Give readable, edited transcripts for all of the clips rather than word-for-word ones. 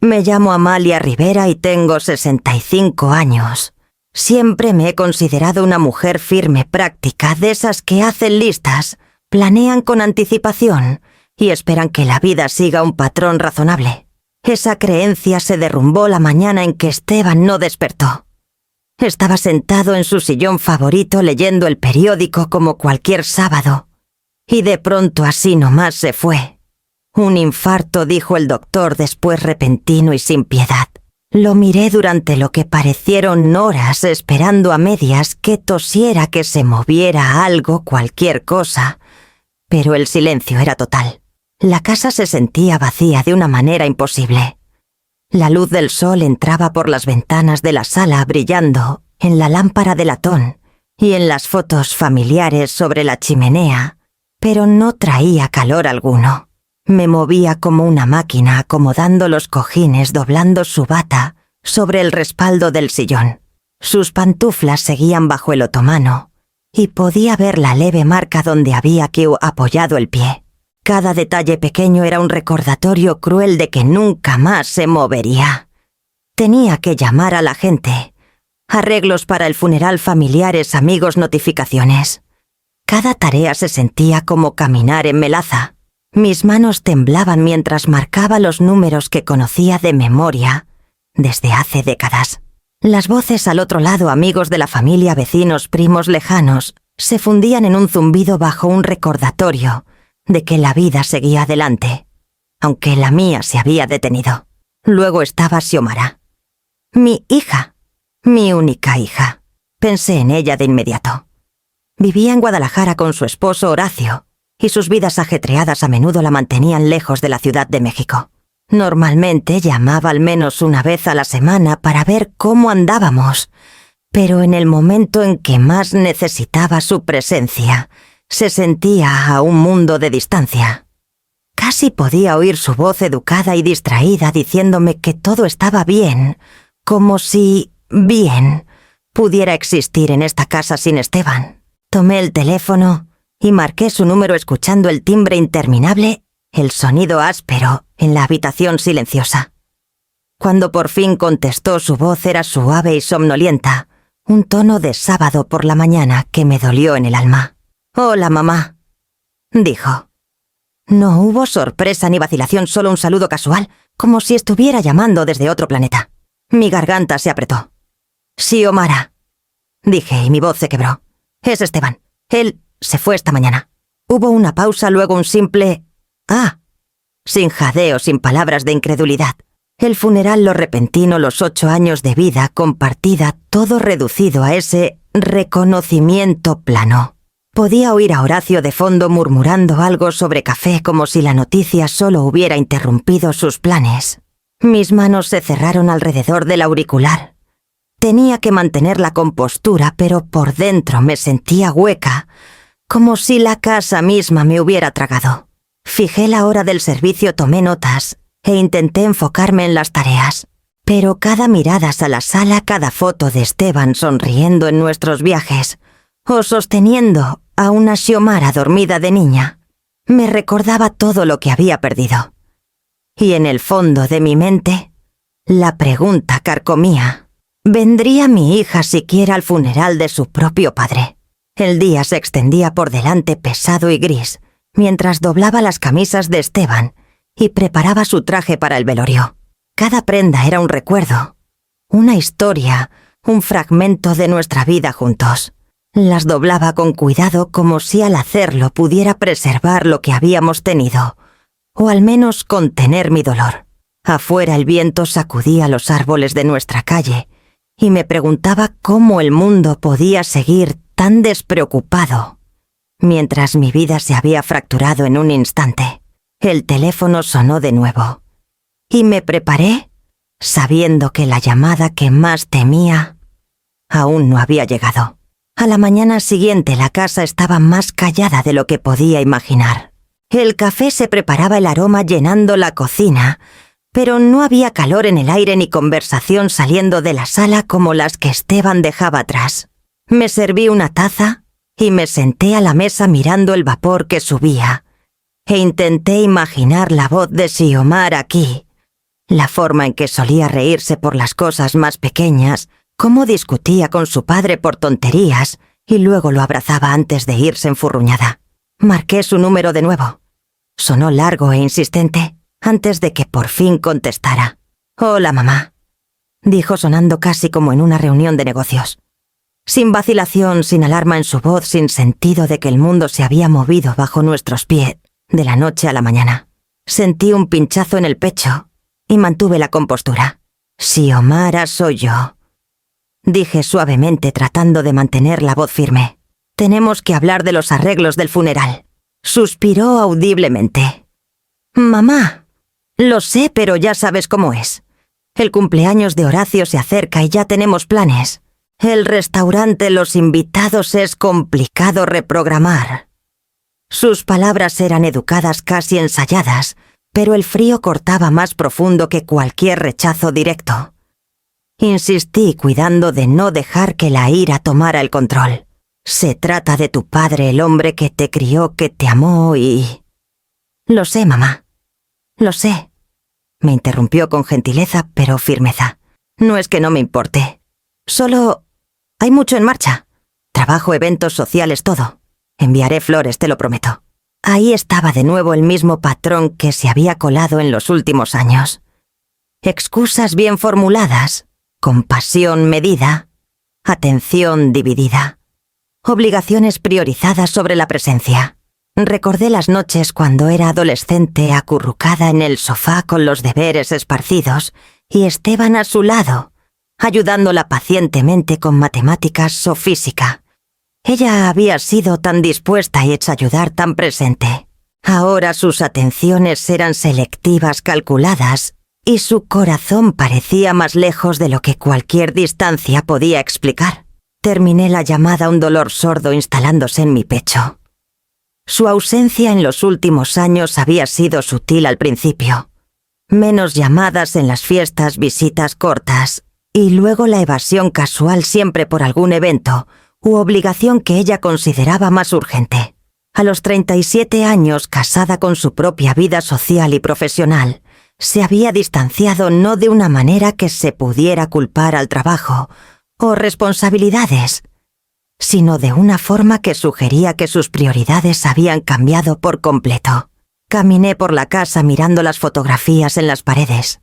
Me llamo Amalia Rivera y tengo 65 años. Siempre me he considerado una mujer firme, práctica, de esas que hacen listas, planean con anticipación y esperan que la vida siga un patrón razonable. Esa creencia se derrumbó la mañana en que Esteban no despertó. Estaba sentado en su sillón favorito leyendo el periódico como cualquier sábado. Y de pronto así nomás se fue. Un infarto, dijo el doctor después, repentino y sin piedad. Lo miré durante lo que parecieron horas esperando a medias que tosiera, que se moviera algo, cualquier cosa. Pero el silencio era total. La casa se sentía vacía de una manera imposible. La luz del sol entraba por las ventanas de la sala brillando en la lámpara de latón y en las fotos familiares sobre la chimenea, pero no traía calor alguno. Me movía como una máquina acomodando los cojines, doblando su bata sobre el respaldo del sillón. Sus pantuflas seguían bajo el otomano y podía ver la leve marca donde había apoyado el pie. Cada detalle pequeño era un recordatorio cruel de que nunca más se movería. Tenía que llamar a la gente. Arreglos para el funeral, familiares, amigos, notificaciones. Cada tarea se sentía como caminar en melaza. Mis manos temblaban mientras marcaba los números que conocía de memoria desde hace décadas. Las voces al otro lado, amigos de la familia, vecinos, primos lejanos, se fundían en un zumbido bajo un recordatorio de que la vida seguía adelante, aunque la mía se había detenido. Luego estaba Xiomara. Mi hija, mi única hija. Pensé en ella de inmediato. Vivía en Guadalajara con su esposo Horacio, y sus vidas ajetreadas a menudo la mantenían lejos de la Ciudad de México. Normalmente llamaba al menos una vez a la semana para ver cómo andábamos, pero en el momento en que más necesitaba su presencia, se sentía a un mundo de distancia. Casi podía oír su voz educada y distraída diciéndome que todo estaba bien, como si bien pudiera existir en esta casa sin Esteban. Tomé el teléfono y marqué su número escuchando el timbre interminable, el sonido áspero en la habitación silenciosa. Cuando por fin contestó, su voz era suave y somnolienta, un tono de sábado por la mañana que me dolió en el alma. «Hola, mamá», dijo. No hubo sorpresa ni vacilación, solo un saludo casual, como si estuviera llamando desde otro planeta. Mi garganta se apretó. «Xiomara», dije y mi voz se quebró. «Es Esteban. Él se fue esta mañana». Hubo una pausa, luego un simple «ah», sin jadeo, sin palabras de incredulidad. El funeral, lo repentino, los 8 años de vida compartida, todo reducido a ese reconocimiento plano. Podía oír a Horacio de fondo murmurando algo sobre café, como si la noticia solo hubiera interrumpido sus planes. Mis manos se cerraron alrededor del auricular. Tenía que mantener la compostura, pero por dentro me sentía hueca, como si la casa misma me hubiera tragado. Fijé la hora del servicio, tomé notas e intenté enfocarme en las tareas. Pero cada mirada a la sala, cada foto de Esteban sonriendo en nuestros viajes, o sosteniendo a una Xiomara dormida de niña, me recordaba todo lo que había perdido. Y en el fondo de mi mente, la pregunta carcomía: ¿vendría mi hija siquiera al funeral de su propio padre? El día se extendía por delante pesado y gris, mientras doblaba las camisas de Esteban y preparaba su traje para el velorio. Cada prenda era un recuerdo, una historia, un fragmento de nuestra vida juntos. Las doblaba con cuidado, como si al hacerlo pudiera preservar lo que habíamos tenido, o al menos contener mi dolor. Afuera el viento sacudía los árboles de nuestra calle, y me preguntaba cómo el mundo podía seguir tan despreocupado, mientras mi vida se había fracturado en un instante. El teléfono sonó de nuevo, y me preparé, sabiendo que la llamada que más temía aún no había llegado. A la mañana siguiente la casa estaba más callada de lo que podía imaginar. El café se preparaba, el aroma llenando la cocina, pero no había calor en el aire ni conversación saliendo de la sala como las que Esteban dejaba atrás. Me serví una taza y me senté a la mesa mirando el vapor que subía, e intenté imaginar la voz de Xiomara aquí, La forma en que solía reírse por las cosas más pequeñas, cómo discutía con su padre por tonterías y luego lo abrazaba antes de irse enfurruñada. Marqué su número de nuevo. Sonó largo e insistente antes de que por fin contestara. «Hola, mamá», dijo sonando casi como en una reunión de negocios. Sin vacilación, sin alarma en su voz, sin sentido de que el mundo se había movido bajo nuestros pies de la noche a la mañana. Sentí un pinchazo en el pecho y mantuve la compostura. «Xiomara soy yo», dije suavemente tratando de mantener la voz firme. «Tenemos que hablar de los arreglos del funeral». Suspiró audiblemente. «Mamá, lo sé, pero ya sabes cómo es. El cumpleaños de Horacio se acerca y ya tenemos planes. El restaurante, los invitados, es complicado reprogramar». Sus palabras eran educadas, casi ensayadas, pero el frío cortaba más profundo que cualquier rechazo directo. Insistí, cuidando de no dejar que la ira tomara el control. «Se trata de tu padre, el hombre que te crió, que te amó y...» «Lo sé, mamá. Lo sé», me interrumpió con gentileza pero firmeza. «No es que no me importe. Solo hay mucho en marcha. Trabajo, eventos sociales, todo. Enviaré flores, te lo prometo». Ahí estaba de nuevo el mismo patrón que se había colado en los últimos años. Excusas bien formuladas, compasión medida, atención dividida. Obligaciones priorizadas sobre la presencia. Recordé las noches cuando era adolescente acurrucada en el sofá con los deberes esparcidos y Esteban a su lado, ayudándola pacientemente con matemáticas o física. Ella había sido tan dispuesta y hecha ayudar, tan presente. Ahora sus atenciones eran selectivas, calculadas, y su corazón parecía más lejos de lo que cualquier distancia podía explicar. Terminé la llamada, un dolor sordo instalándose en mi pecho. Su ausencia en los últimos años había sido sutil al principio. Menos llamadas en las fiestas, visitas cortas, y luego la evasión casual siempre por algún evento u obligación que ella consideraba más urgente. A los 37 años, casada con su propia vida social y profesional, se había distanciado no de una manera que se pudiera culpar al trabajo o responsabilidades, sino de una forma que sugería que sus prioridades habían cambiado por completo. Caminé por la casa mirando las fotografías en las paredes.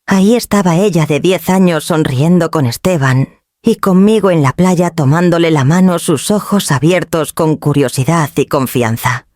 Ahí estaba ella de 10 años sonriendo con Esteban y conmigo en la playa tomándole la mano, sus ojos abiertos con curiosidad y confianza.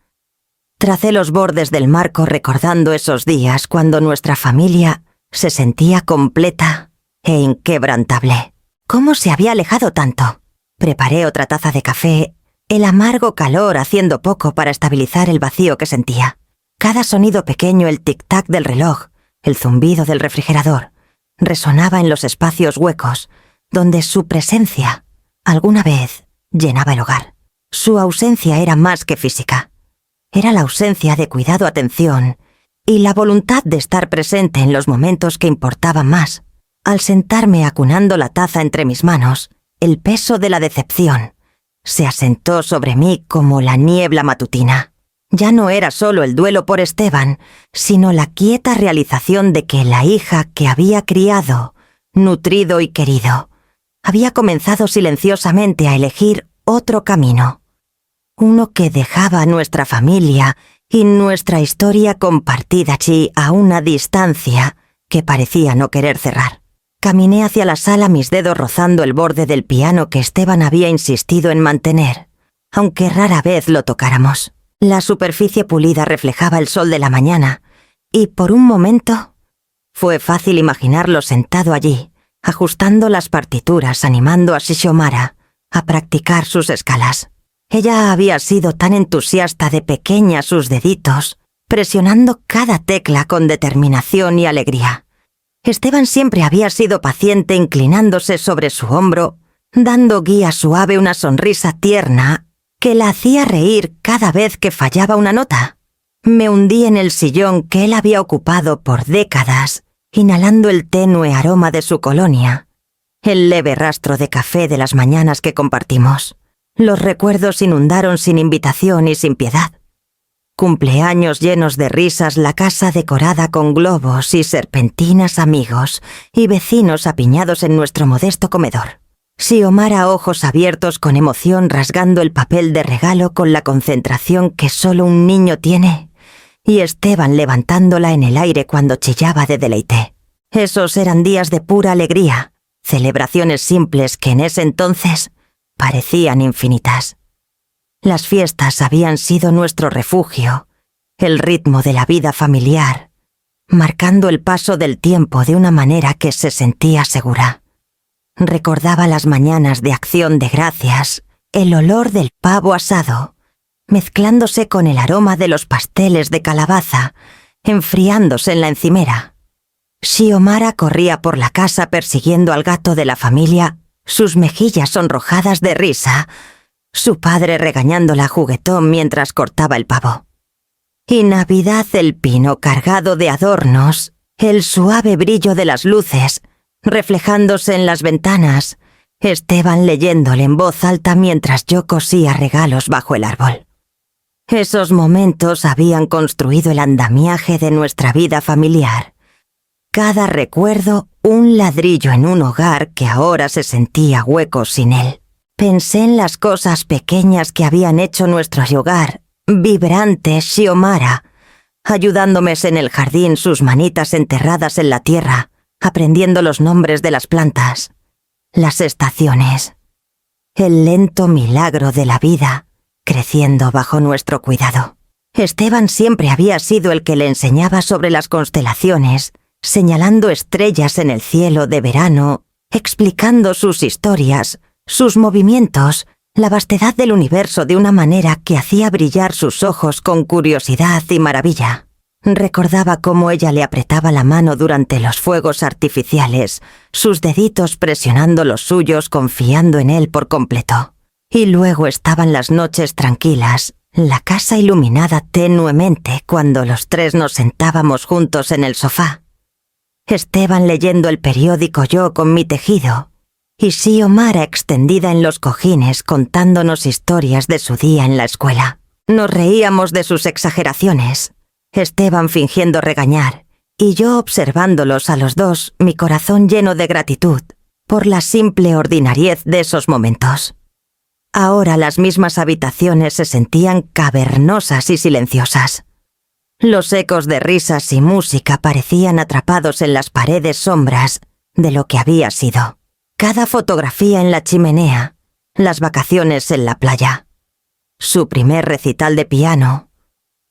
Tracé los bordes del marco recordando esos días cuando nuestra familia se sentía completa e inquebrantable. ¿Cómo se había alejado tanto? Preparé otra taza de café, el amargo calor haciendo poco para estabilizar el vacío que sentía. Cada sonido pequeño, el tic-tac del reloj, el zumbido del refrigerador, resonaba en los espacios huecos, donde su presencia, alguna vez, llenaba el hogar. Su ausencia era más que física. Era la ausencia de cuidado, atención y la voluntad de estar presente en los momentos que importaban más. Al sentarme acunando la taza entre mis manos, el peso de la decepción se asentó sobre mí como la niebla matutina. Ya no era solo el duelo por Esteban, sino la quieta realización de que la hija que había criado, nutrido y querido, había comenzado silenciosamente a elegir otro camino. Uno que dejaba a nuestra familia y nuestra historia compartida allí a una distancia que parecía no querer cerrar. Caminé hacia la sala, mis dedos rozando el borde del piano que Esteban había insistido en mantener, aunque rara vez lo tocáramos. La superficie pulida reflejaba el sol de la mañana, y por un momento fue fácil imaginarlo sentado allí, ajustando las partituras, animando a Xiomara a practicar sus escalas. Ella había sido tan entusiasta de pequeña sus deditos, presionando cada tecla con determinación y alegría. Esteban siempre había sido paciente, inclinándose sobre su hombro, dando guía suave, una sonrisa tierna que la hacía reír cada vez que fallaba una nota. Me hundí en el sillón que él había ocupado por décadas, inhalando el tenue aroma de su colonia, el leve rastro de café de las mañanas que compartimos. Los recuerdos inundaron sin invitación y sin piedad. Cumpleaños llenos de risas, la casa decorada con globos y serpentinas, amigos y vecinos apiñados en nuestro modesto comedor. Xiomara, ojos abiertos con emoción, rasgando el papel de regalo con la concentración que solo un niño tiene, y Esteban levantándola en el aire cuando chillaba de deleite. Esos eran días de pura alegría, celebraciones simples que en ese entonces parecían infinitas. Las fiestas habían sido nuestro refugio, el ritmo de la vida familiar, marcando el paso del tiempo de una manera que se sentía segura. Recordaba las mañanas de Acción de Gracias, el olor del pavo asado, mezclándose con el aroma de los pasteles de calabaza, enfriándose en la encimera. Xiomara corría por la casa persiguiendo al gato de la familia, sus mejillas sonrojadas de risa, su padre regañándola juguetón mientras cortaba el pavo. Y Navidad, el pino cargado de adornos, el suave brillo de las luces, reflejándose en las ventanas, Esteban leyéndole en voz alta mientras yo cosía regalos bajo el árbol. Esos momentos habían construido el andamiaje de nuestra vida familiar. Cada recuerdo, un ladrillo en un hogar que ahora se sentía hueco sin él. Pensé en las cosas pequeñas que habían hecho nuestro hogar, vibrante Xiomara, ayudándome en el jardín, sus manitas enterradas en la tierra, aprendiendo los nombres de las plantas, las estaciones, el lento milagro de la vida, creciendo bajo nuestro cuidado. Esteban siempre había sido el que le enseñaba sobre las constelaciones, señalando estrellas en el cielo de verano, explicando sus historias, sus movimientos, la vastedad del universo de una manera que hacía brillar sus ojos con curiosidad y maravilla. Recordaba cómo ella le apretaba la mano durante los fuegos artificiales, sus deditos presionando los suyos, confiando en él por completo. Y luego estaban las noches tranquilas, la casa iluminada tenuemente cuando los tres nos sentábamos juntos en el sofá. Esteban leyendo el periódico, yo con mi tejido, y Xiomara extendida en los cojines contándonos historias de su día en la escuela. Nos reíamos de sus exageraciones, Esteban fingiendo regañar, y yo observándolos a los dos, mi corazón lleno de gratitud por la simple ordinariez de esos momentos. Ahora las mismas habitaciones se sentían cavernosas y silenciosas. Los ecos de risas y música parecían atrapados en las paredes sombras de lo que había sido. Cada fotografía en la chimenea, las vacaciones en la playa, su primer recital de piano,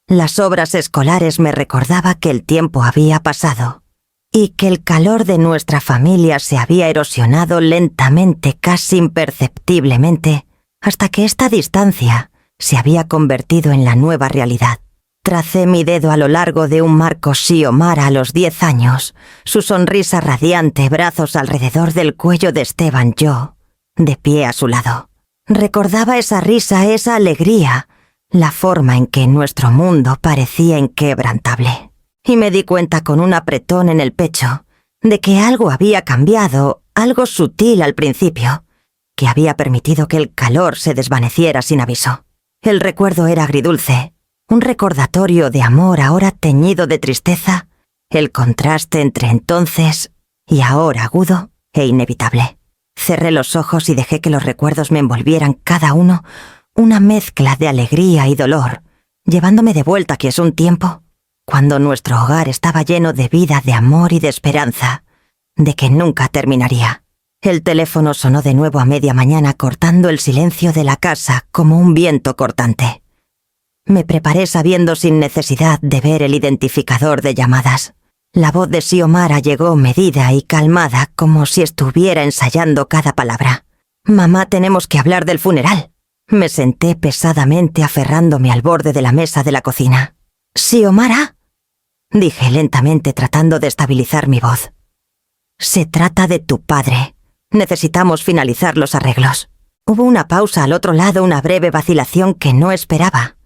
las obras escolares me recordaba que el tiempo había pasado y que el calor de nuestra familia se había erosionado lentamente, casi imperceptiblemente, hasta que esta distancia se había convertido en la nueva realidad. Tracé mi dedo a lo largo de un marco Xiomara a los 10 años, su sonrisa radiante, brazos alrededor del cuello de Esteban, yo, de pie a su lado. Recordaba esa risa, esa alegría, la forma en que nuestro mundo parecía inquebrantable. Y me di cuenta con un apretón en el pecho de que algo había cambiado, algo sutil al principio, que había permitido que el calor se desvaneciera sin aviso. El recuerdo era agridulce, un recordatorio de amor ahora teñido de tristeza, el contraste entre entonces y ahora agudo e inevitable. Cerré los ojos y dejé que los recuerdos me envolvieran cada uno, una mezcla de alegría y dolor, llevándome de vuelta que es un tiempo, cuando nuestro hogar estaba lleno de vida, de amor y de esperanza, de que nunca terminaría. El teléfono sonó de nuevo a media mañana, cortando el silencio de la casa como un viento cortante. Me preparé sabiendo sin necesidad de ver el identificador de llamadas. La voz de Xiomara llegó medida y calmada, como si estuviera ensayando cada palabra. «Mamá, tenemos que hablar del funeral». Me senté pesadamente aferrándome al borde de la mesa de la cocina. «¿Xiomara?», dije lentamente tratando de estabilizar mi voz. «Se trata de tu padre. Necesitamos finalizar los arreglos». Hubo una pausa al otro lado, una breve vacilación que no esperaba.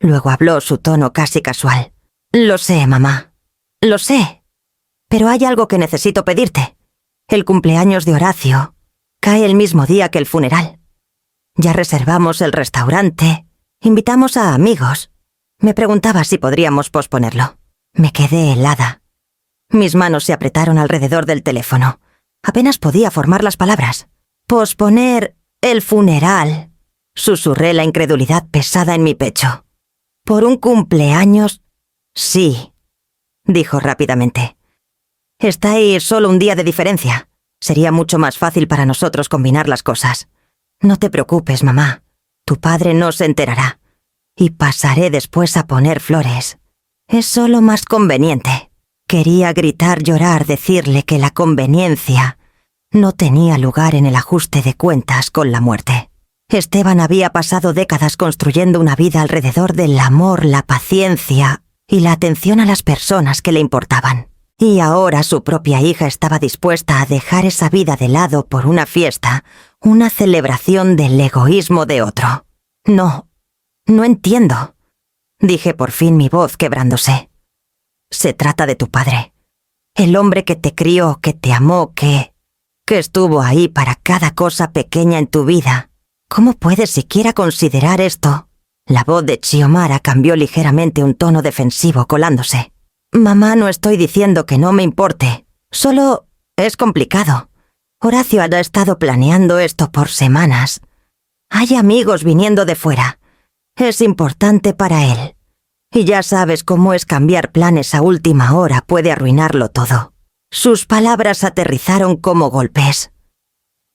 Luego habló su tono casi casual. «Lo sé, mamá. Lo sé. Pero hay algo que necesito pedirte. El cumpleaños de Horacio cae el mismo día que el funeral. Ya reservamos el restaurante, invitamos a amigos. Me preguntaba si podríamos posponerlo. Me quedé helada. Mis manos se apretaron alrededor del teléfono. Apenas podía formar las palabras. «Posponer el funeral», susurré, la incredulidad pesada en mi pecho. «¿Por un cumpleaños?» «Sí», dijo rápidamente. «Estáis solo un día de diferencia. Sería mucho más fácil para nosotros combinar las cosas. No te preocupes, mamá. Tu padre no se enterará. Y pasaré después a poner flores. Es solo más conveniente». Quería gritar, llorar, decirle que la conveniencia no tenía lugar en el ajuste de cuentas con la muerte. Esteban había pasado décadas construyendo una vida alrededor del amor, la paciencia y la atención a las personas que le importaban. Y ahora su propia hija estaba dispuesta a dejar esa vida de lado por una fiesta, una celebración del egoísmo de otro. No entiendo, dije por fin, mi voz quebrándose. Se trata de tu padre, el hombre que te crió, que te amó, que estuvo ahí para cada cosa pequeña en tu vida. ¿Cómo puedes siquiera considerar esto? La voz de Xiomara cambió ligeramente, un tono defensivo colándose. Mamá, no estoy diciendo que no me importe. Solo es complicado. Horacio ha estado planeando esto por semanas. Hay amigos viniendo de fuera. Es importante para él. Y ya sabes cómo es, cambiar planes a última hora puede arruinarlo todo. Sus palabras aterrizaron como golpes.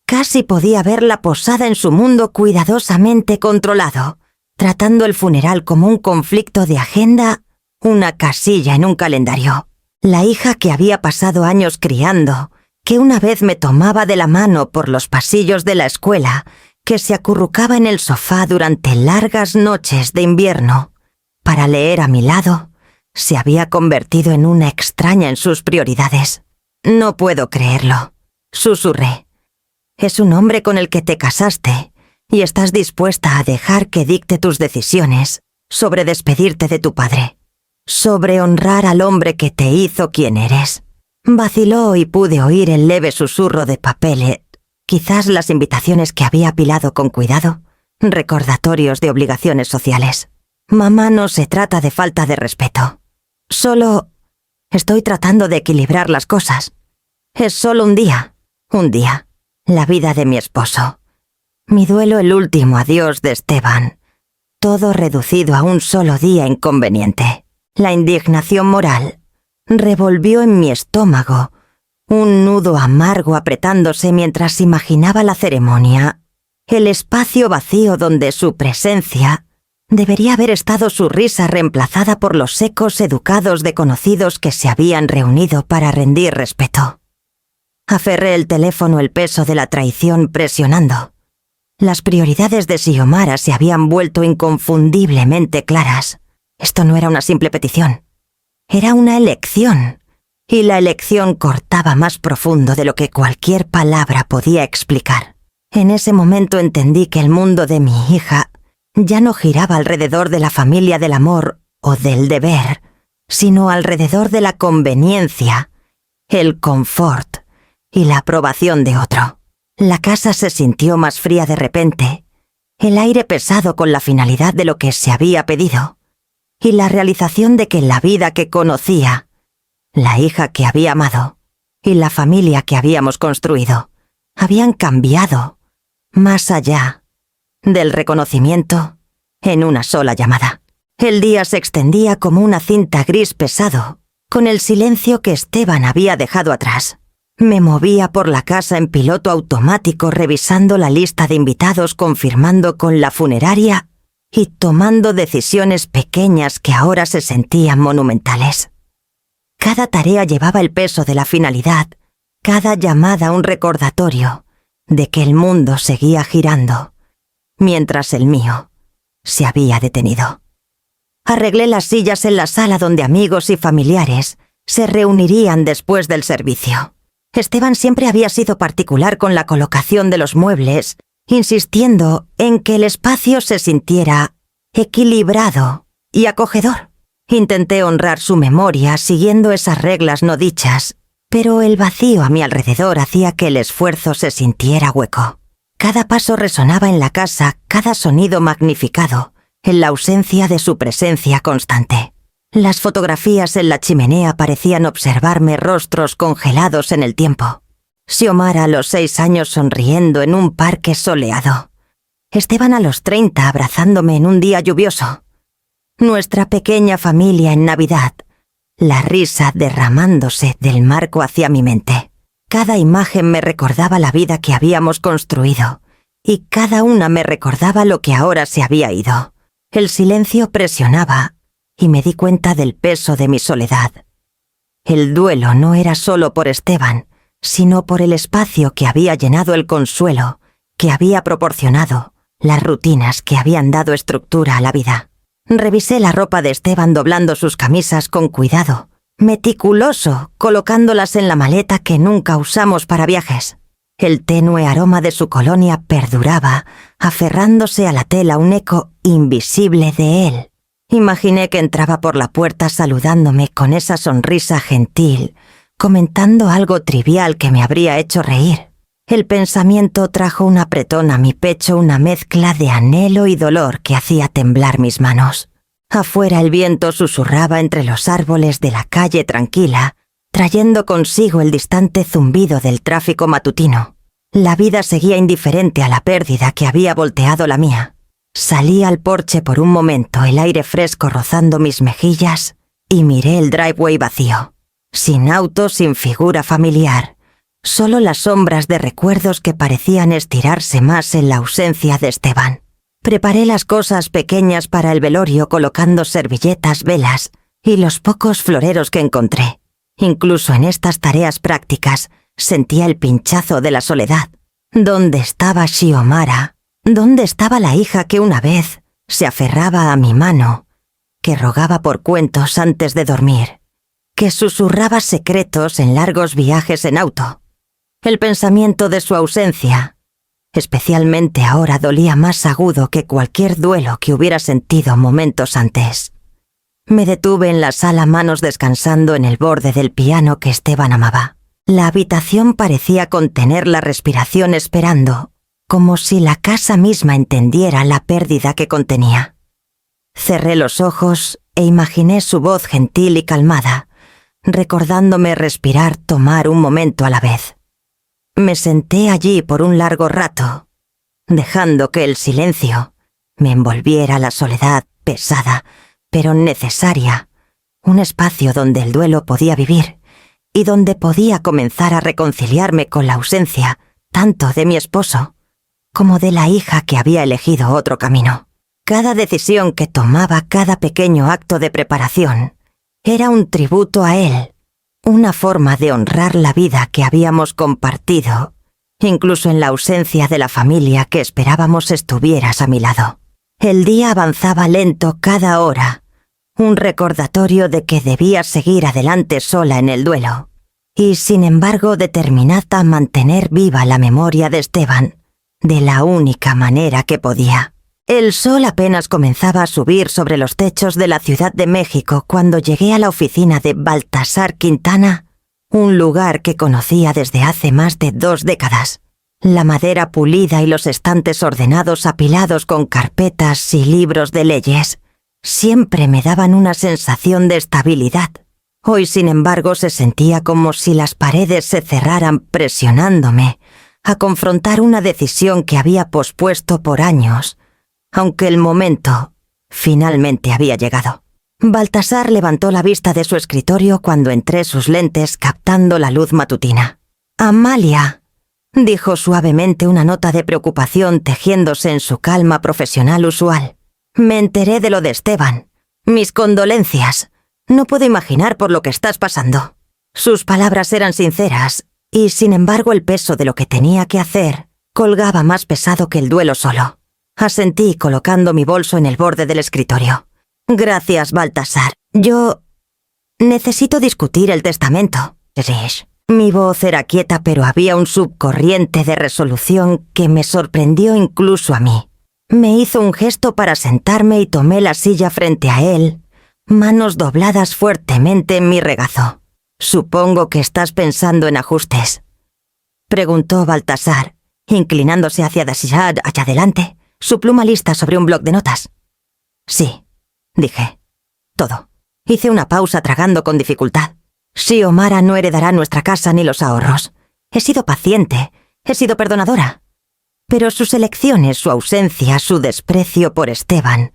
Casi podía verla posada en su mundo cuidadosamente controlado, tratando el funeral como un conflicto de agenda, una casilla en un calendario. La hija que había pasado años criando, que una vez me tomaba de la mano por los pasillos de la escuela, que se acurrucaba en el sofá durante largas noches de invierno para leer a mi lado, se había convertido en una extraña en sus prioridades. No puedo creerlo, susurré. Es un hombre con el que te casaste y estás dispuesta a dejar que dicte tus decisiones sobre despedirte de tu padre, sobre honrar al hombre que te hizo quien eres. Vaciló y pude oír el leve susurro de papeles, quizás las invitaciones que había apilado con cuidado, recordatorios de obligaciones sociales. Mamá, no se trata de falta de respeto. Solo estoy tratando de equilibrar las cosas. Es solo un día, la vida de mi esposo. Mi duelo, el último adiós de Esteban. Todo reducido a un solo día inconveniente. La indignación moral revolvió en mi estómago, un nudo amargo apretándose mientras imaginaba la ceremonia, el espacio vacío donde su presencia debería haber estado, su risa reemplazada por los ecos educados de conocidos que se habían reunido para rendir respeto. Aferré el teléfono, el peso de la traición presionando. Las prioridades de Xiomara se habían vuelto inconfundiblemente claras. Esto no era una simple petición. Era una elección. Y la elección cortaba más profundo de lo que cualquier palabra podía explicar. En ese momento entendí que el mundo de mi hija ya no giraba alrededor de la familia, del amor o del deber, sino alrededor de la conveniencia, el confort y la aprobación de otro. La casa se sintió más fría de repente, el aire pesado con la finalidad de lo que se había pedido, y la realización de que la vida que conocía, la hija que había amado y la familia que habíamos construido habían cambiado más allá del reconocimiento en una sola llamada. El día se extendía como una cinta gris pesado, con el silencio que Esteban había dejado atrás. Me movía por la casa en piloto automático, revisando la lista de invitados, confirmando con la funeraria y tomando decisiones pequeñas que ahora se sentían monumentales. Cada tarea llevaba el peso de la finalidad, cada llamada un recordatorio de que el mundo seguía girando, mientras el mío se había detenido. Arreglé las sillas en la sala donde amigos y familiares se reunirían después del servicio. Esteban siempre había sido particular con la colocación de los muebles, insistiendo en que el espacio se sintiera equilibrado y acogedor. Intenté honrar su memoria siguiendo esas reglas no dichas, pero el vacío a mi alrededor hacía que el esfuerzo se sintiera hueco. Cada paso resonaba en la casa, cada sonido magnificado, en la ausencia de su presencia constante. Las fotografías en la chimenea parecían observarme rostros congelados en el tiempo. Xiomara a los 6 años sonriendo en un parque soleado. Esteban a los 30 abrazándome en un día lluvioso. Nuestra pequeña familia en Navidad. La risa derramándose del marco hacia mi mente. Cada imagen me recordaba la vida que habíamos construido, y cada una me recordaba lo que ahora se había ido. El silencio presionaba, y me di cuenta del peso de mi soledad. El duelo no era solo por Esteban, sino por el espacio que había llenado el consuelo, que había proporcionado, las rutinas que habían dado estructura a la vida. Revisé la ropa de Esteban doblando sus camisas con cuidado, meticuloso, colocándolas en la maleta que nunca usamos para viajes. El tenue aroma de su colonia perduraba, aferrándose a la tela un eco invisible de él. Imaginé que entraba por la puerta saludándome con esa sonrisa gentil, comentando algo trivial que me habría hecho reír. El pensamiento trajo un apretón a mi pecho, una mezcla de anhelo y dolor que hacía temblar mis manos. Afuera el viento susurraba entre los árboles de la calle tranquila, trayendo consigo el distante zumbido del tráfico matutino. La vida seguía indiferente a la pérdida que había volteado la mía. Salí al porche por un momento, el aire fresco rozando mis mejillas, y miré el driveway vacío. Sin auto, sin figura familiar. Solo las sombras de recuerdos que parecían estirarse más en la ausencia de Esteban. Preparé las cosas pequeñas para el velorio colocando servilletas, velas y los pocos floreros que encontré. Incluso en estas tareas prácticas sentía el pinchazo de la soledad. ¿Dónde estaba Xiomara? ¿Dónde estaba la hija que una vez se aferraba a mi mano, que rogaba por cuentos antes de dormir, que susurraba secretos en largos viajes en auto? El pensamiento de su ausencia, especialmente ahora, dolía más agudo que cualquier duelo que hubiera sentido momentos antes. Me detuve en la sala, manos descansando en el borde del piano que Esteban amaba. La habitación parecía contener la respiración esperando, como si la casa misma entendiera la pérdida que contenía. Cerré los ojos e imaginé su voz gentil y calmada, recordándome respirar, tomar un momento a la vez. Me senté allí por un largo rato, dejando que el silencio me envolviera, la soledad pesada, pero necesaria, un espacio donde el duelo podía vivir y donde podía comenzar a reconciliarme con la ausencia tanto de mi esposo como de la hija que había elegido otro camino. Cada decisión que tomaba, cada pequeño acto de preparación, era un tributo a él, una forma de honrar la vida que habíamos compartido, incluso en la ausencia de la familia que esperábamos estuvieras a mi lado. El día avanzaba lento cada hora, un recordatorio de que debía seguir adelante sola en el duelo, y sin embargo determinada a mantener viva la memoria de Esteban, de la única manera que podía. El sol apenas comenzaba a subir sobre los techos de la Ciudad de México cuando llegué a la oficina de Baltasar Quintana, un lugar que conocía desde hace más de 2 décadas. La madera pulida y los estantes ordenados apilados con carpetas y libros de leyes siempre me daban una sensación de estabilidad. Hoy, sin embargo, se sentía como si las paredes se cerraran presionándome a confrontar una decisión que había pospuesto por años, aunque el momento finalmente había llegado. Baltasar levantó la vista de su escritorio cuando entré, sus lentes captando la luz matutina. «Amalia», dijo suavemente, una nota de preocupación tejiéndose en su calma profesional usual. «Me enteré de lo de Esteban. Mis condolencias. No puedo imaginar por lo que estás pasando». Sus palabras eran sinceras, y sin embargo el peso de lo que tenía que hacer colgaba más pesado que el duelo solo. Asentí colocando mi bolso en el borde del escritorio. «Gracias, Baltasar. Yo necesito discutir el testamento». Mi voz era quieta, pero había un subcorriente de resolución que me sorprendió incluso a mí. Me hizo un gesto para sentarme y tomé la silla frente a él, manos dobladas fuertemente en mi regazo. «Supongo que estás pensando en ajustes», preguntó Baltasar, inclinándose hacia adelante, su pluma lista sobre un bloc de notas. Sí, dije. Todo. Hice una pausa tragando con dificultad. Xiomara no heredará nuestra casa ni los ahorros. He sido paciente, he sido perdonadora. Pero sus elecciones, su ausencia, su desprecio por Esteban,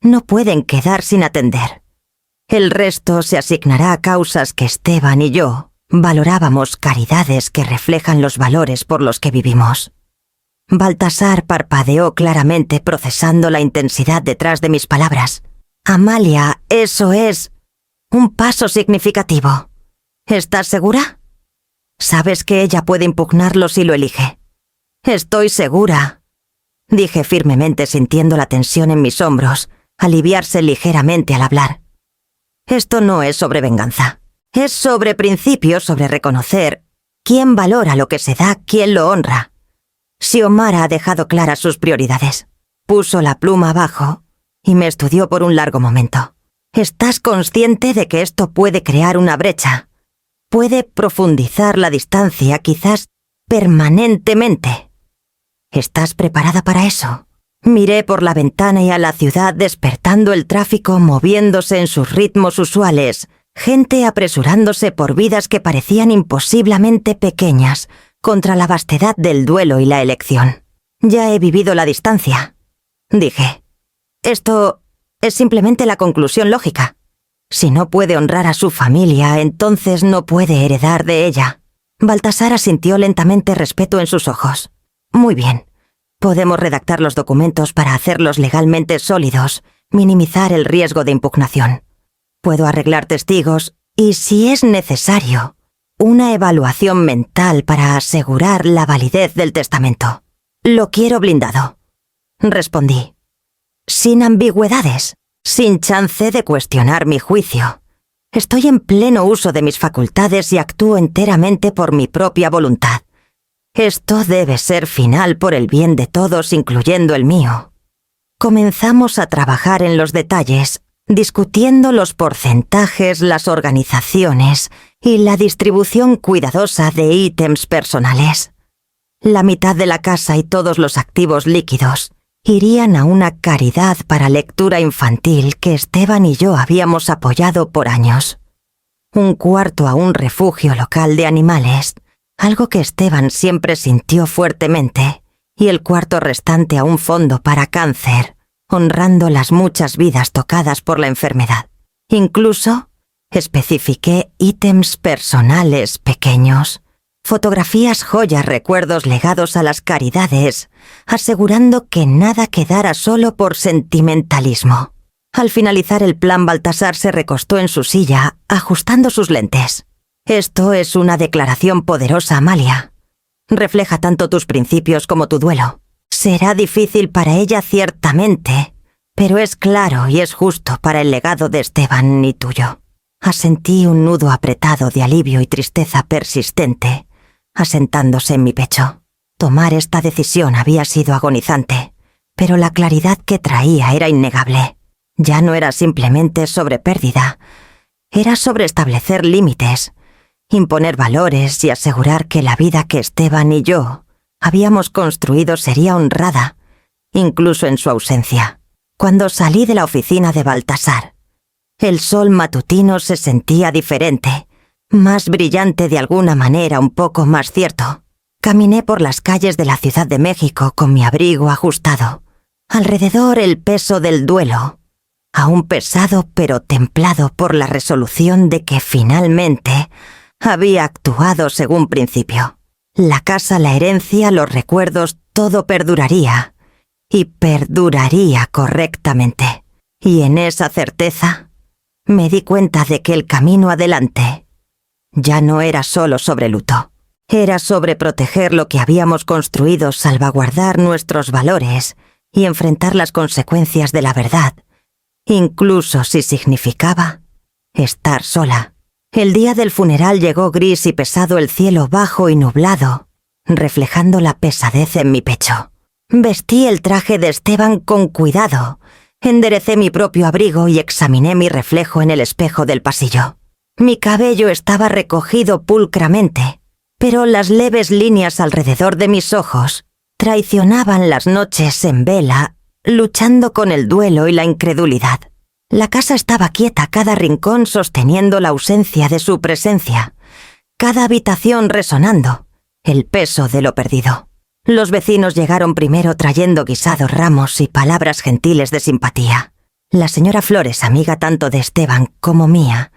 no pueden quedar sin atender. El resto se asignará a causas que Esteban y yo valorábamos, caridades que reflejan los valores por los que vivimos. Baltasar parpadeó claramente, procesando la intensidad detrás de mis palabras. Amalia, eso es un paso significativo. ¿Estás segura? Sabes que ella puede impugnarlo si lo elige. Estoy segura, dije firmemente, sintiendo la tensión en mis hombros aliviarse ligeramente al hablar. Esto no es sobre venganza. Es sobre principios, sobre reconocer quién valora lo que se da, quién lo honra. Xiomara ha dejado claras sus prioridades. Puso la pluma abajo y me estudió por un largo momento. ¿Estás consciente de que esto puede crear una brecha? Puede profundizar la distancia, quizás permanentemente. ¿Estás preparada para eso? Miré por la ventana y a la ciudad, despertando el tráfico, moviéndose en sus ritmos usuales, gente apresurándose por vidas que parecían imposiblemente pequeñas contra la vastedad del duelo y la elección. Ya he vivido la distancia, dije. Esto es simplemente la conclusión lógica. Si no puede honrar a su familia, entonces no puede heredar de ella. Baltasar asintió lentamente, respeto en sus ojos. Muy bien. Podemos redactar los documentos para hacerlos legalmente sólidos, minimizar el riesgo de impugnación. Puedo arreglar testigos y, si es necesario, una evaluación mental para asegurar la validez del testamento. Lo quiero blindado, respondí. Sin ambigüedades, sin chance de cuestionar mi juicio. Estoy en pleno uso de mis facultades y actúo enteramente por mi propia voluntad. Esto debe ser final por el bien de todos, incluyendo el mío. Comenzamos a trabajar en los detalles, discutiendo los porcentajes, las organizaciones y la distribución cuidadosa de ítems personales. La mitad de la casa y todos los activos líquidos irían a una caridad para lectura infantil que Esteban y yo habíamos apoyado por años. Un cuarto a un refugio local de animales, algo que Esteban siempre sintió fuertemente, y el cuarto restante a un fondo para cáncer, honrando las muchas vidas tocadas por la enfermedad. Incluso especifiqué ítems personales pequeños, fotografías, joyas, recuerdos legados a las caridades, asegurando que nada quedara solo por sentimentalismo. Al finalizar el plan, Baltasar se recostó en su silla, ajustando sus lentes. Esto es una declaración poderosa, Amalia. Refleja tanto tus principios como tu duelo. Será difícil para ella, ciertamente, pero es claro y es justo para el legado de Esteban y tuyo. Asentí, un nudo apretado de alivio y tristeza persistente asentándose en mi pecho. Tomar esta decisión había sido agonizante, pero la claridad que traía era innegable. Ya no era simplemente sobre pérdida, era sobre establecer límites, imponer valores y asegurar que la vida que Esteban y yo habíamos construido sería honrada, incluso en su ausencia. Cuando salí de la oficina de Baltasar, el sol matutino se sentía diferente, más brillante de alguna manera, un poco más cierto. Caminé por las calles de la Ciudad de México con mi abrigo ajustado. Alrededor el peso del duelo, aún pesado pero templado por la resolución de que finalmente había actuado según principio. La casa, la herencia, los recuerdos, todo perduraría, y perduraría correctamente. Y en esa certeza me di cuenta de que el camino adelante ya no era solo sobre luto. Era sobre proteger lo que habíamos construido, salvaguardar nuestros valores y enfrentar las consecuencias de la verdad, incluso si significaba estar sola. El día del funeral llegó gris y pesado, el cielo bajo y nublado, reflejando la pesadez en mi pecho. Vestí el traje de Esteban con cuidado, enderecé mi propio abrigo y examiné mi reflejo en el espejo del pasillo. Mi cabello estaba recogido pulcramente, pero las leves líneas alrededor de mis ojos traicionaban las noches en vela luchando con el duelo y la incredulidad. La casa estaba quieta, cada rincón sosteniendo la ausencia de su presencia, cada habitación resonando el peso de lo perdido. Los vecinos llegaron primero trayendo guisados, ramos y palabras gentiles de simpatía. La señora Flores, amiga tanto de Esteban como mía,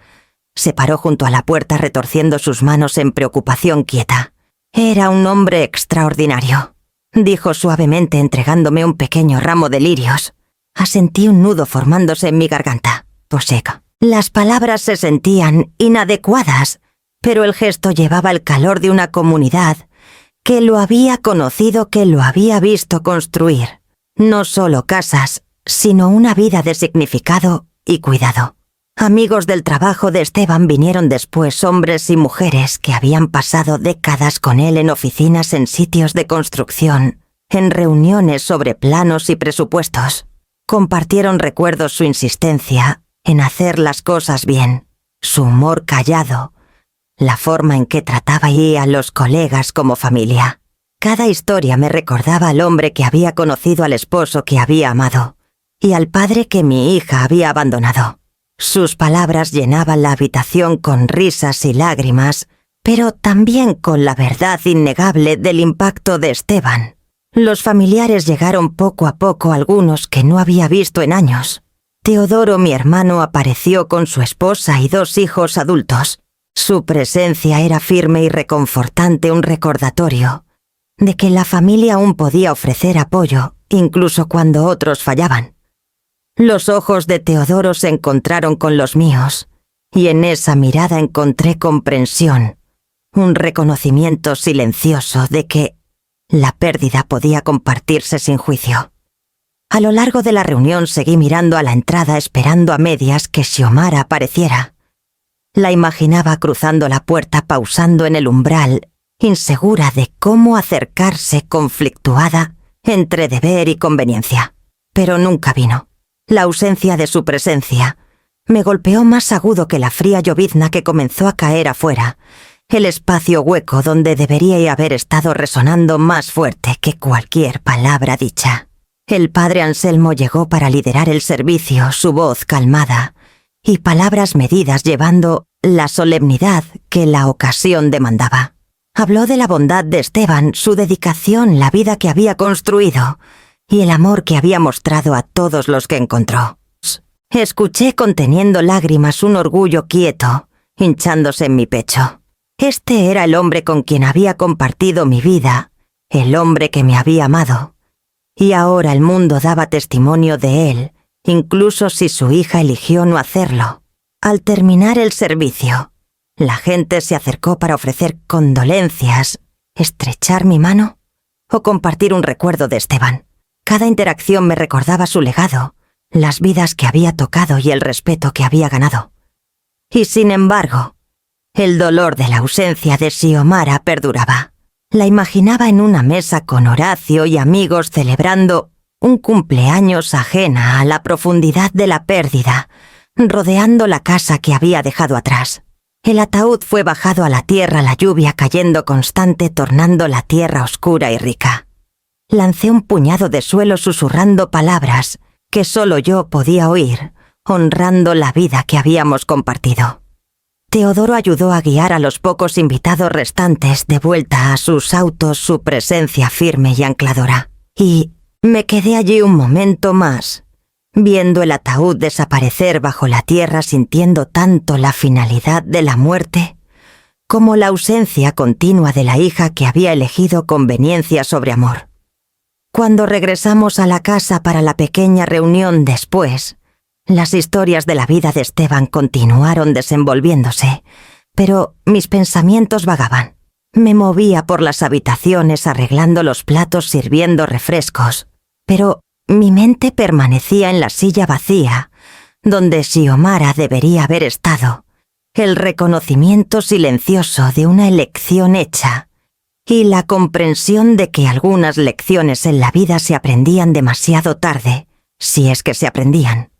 se paró junto a la puerta retorciendo sus manos en preocupación quieta. «Era un hombre extraordinario», dijo suavemente entregándome un pequeño ramo de lirios. Asentí un nudo formándose en mi garganta. Seca. Las palabras se sentían inadecuadas, pero el gesto llevaba el calor de una comunidad que lo había conocido, que lo había visto construir. No solo casas, sino una vida de significado y cuidado. Amigos del trabajo de Esteban vinieron después, hombres y mujeres que habían pasado décadas con él en oficinas, en sitios de construcción, en reuniones sobre planos y presupuestos. Compartieron recuerdos su insistencia en hacer las cosas bien, su humor callado, la forma en que trataba a los colegas como familia. Cada historia me recordaba al hombre que había conocido, al esposo que había amado y al padre que mi hija había abandonado. Sus palabras llenaban la habitación con risas y lágrimas, pero también con la verdad innegable del impacto de Esteban. Los familiares llegaron poco a poco, algunos que no había visto en años. Teodoro, mi hermano, apareció con su esposa y 2 hijos adultos. Su presencia era firme y reconfortante, un recordatorio de que la familia aún podía ofrecer apoyo, incluso cuando otros fallaban. Los ojos de Teodoro se encontraron con los míos, y en esa mirada encontré comprensión, un reconocimiento silencioso de que la pérdida podía compartirse sin juicio. A lo largo de la reunión seguí mirando a la entrada, esperando a medias que Xiomara apareciera. La imaginaba cruzando la puerta, pausando en el umbral, insegura de cómo acercarse, conflictuada entre deber y conveniencia. Pero nunca vino. La ausencia de su presencia me golpeó más agudo que la fría llovizna que comenzó a caer afuera. El espacio hueco donde debería haber estado resonando más fuerte que cualquier palabra dicha. El padre Anselmo llegó para liderar el servicio, su voz calmada y palabras medidas, llevando la solemnidad que la ocasión demandaba. Habló de la bondad de Esteban, su dedicación, la vida que había construido y el amor que había mostrado a todos los que encontró. Escuché conteniendo lágrimas, un orgullo quieto, hinchándose en mi pecho. Este era el hombre con quien había compartido mi vida, el hombre que me había amado. Y ahora el mundo daba testimonio de él, incluso si su hija eligió no hacerlo. Al terminar el servicio, la gente se acercó para ofrecer condolencias, estrechar mi mano o compartir un recuerdo de Esteban. Cada interacción me recordaba su legado, las vidas que había tocado y el respeto que había ganado. Y sin embargo, el dolor de la ausencia de Xiomara perduraba. La imaginaba en una mesa con Horacio y amigos celebrando un cumpleaños, ajena a la profundidad de la pérdida, rodeando la casa que había dejado atrás. El ataúd fue bajado a la tierra, la lluvia cayendo constante, tornando la tierra oscura y rica. Lancé un puñado de suelo susurrando palabras que solo yo podía oír, honrando la vida que habíamos compartido. Teodoro ayudó a guiar a los pocos invitados restantes de vuelta a sus autos, su presencia firme y ancladora. Y me quedé allí un momento más, viendo el ataúd desaparecer bajo la tierra, sintiendo tanto la finalidad de la muerte como la ausencia continua de la hija que había elegido conveniencia sobre amor. Cuando regresamos a la casa para la pequeña reunión después, las historias de la vida de Esteban continuaron desenvolviéndose, pero mis pensamientos vagaban. Me movía por las habitaciones arreglando los platos, sirviendo refrescos, pero mi mente permanecía en la silla vacía, donde Xiomara debería haber estado, el reconocimiento silencioso de una elección hecha y la comprensión de que algunas lecciones en la vida se aprendían demasiado tarde, si es que se aprendían.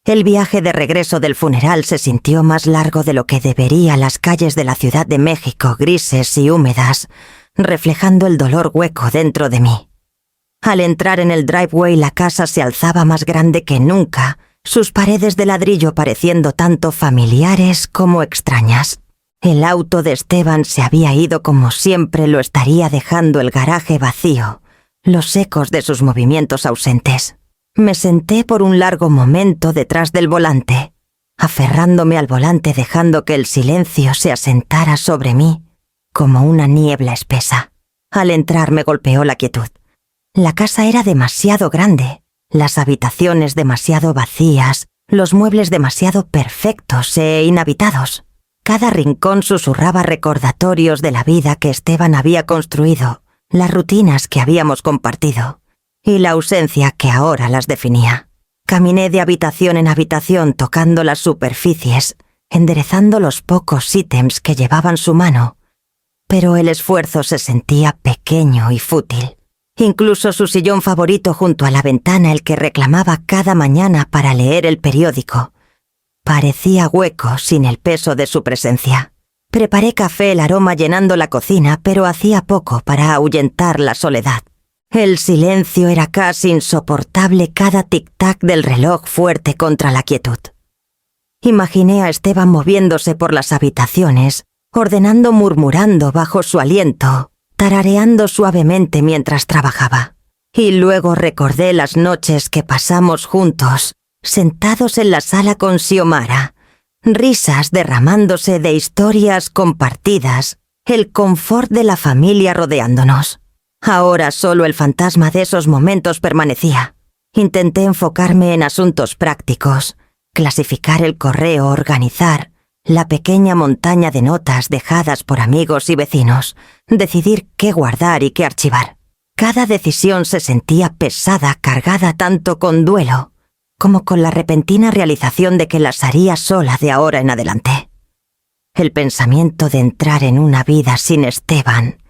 El viaje de regreso del funeral se sintió más largo de lo que debería, las calles de la Ciudad de México grises y húmedas, reflejando el dolor hueco dentro de mí. Al entrar en el driveway, la casa se alzaba más grande que nunca, sus paredes de ladrillo pareciendo tanto familiares como extrañas. El auto de Esteban se había ido como siempre lo estaría, dejando el garaje vacío, los ecos de sus movimientos ausentes. Me senté por un largo momento detrás del volante, aferrándome al volante, dejando que el silencio se asentara sobre mí como una niebla espesa. Al entrar me golpeó la quietud. La casa era demasiado grande, las habitaciones demasiado vacías, los muebles demasiado perfectos e inhabitados. Cada rincón susurraba recordatorios de la vida que Esteban había construido, las rutinas que habíamos compartido, y la ausencia que ahora las definía. Caminé de habitación en habitación tocando las superficies, enderezando los pocos ítems que llevaban su mano, pero el esfuerzo se sentía pequeño y fútil. Incluso su sillón favorito junto a la ventana, el que reclamaba cada mañana para leer el periódico, parecía hueco sin el peso de su presencia. Preparé café, el aroma llenando la cocina, pero hacía poco para ahuyentar la soledad. El silencio era casi insoportable, cada tic-tac del reloj fuerte contra la quietud. Imaginé a Esteban moviéndose por las habitaciones, ordenando, murmurando bajo su aliento, tarareando suavemente mientras trabajaba. Y luego recordé las noches que pasamos juntos, sentados en la sala con Xiomara, risas derramándose de historias compartidas, el confort de la familia rodeándonos. Ahora solo el fantasma de esos momentos permanecía. Intenté enfocarme en asuntos prácticos, clasificar el correo, organizar la pequeña montaña de notas dejadas por amigos y vecinos, decidir qué guardar y qué archivar. Cada decisión se sentía pesada, cargada tanto con duelo como con la repentina realización de que las haría sola de ahora en adelante. El pensamiento de entrar en una vida sin Esteban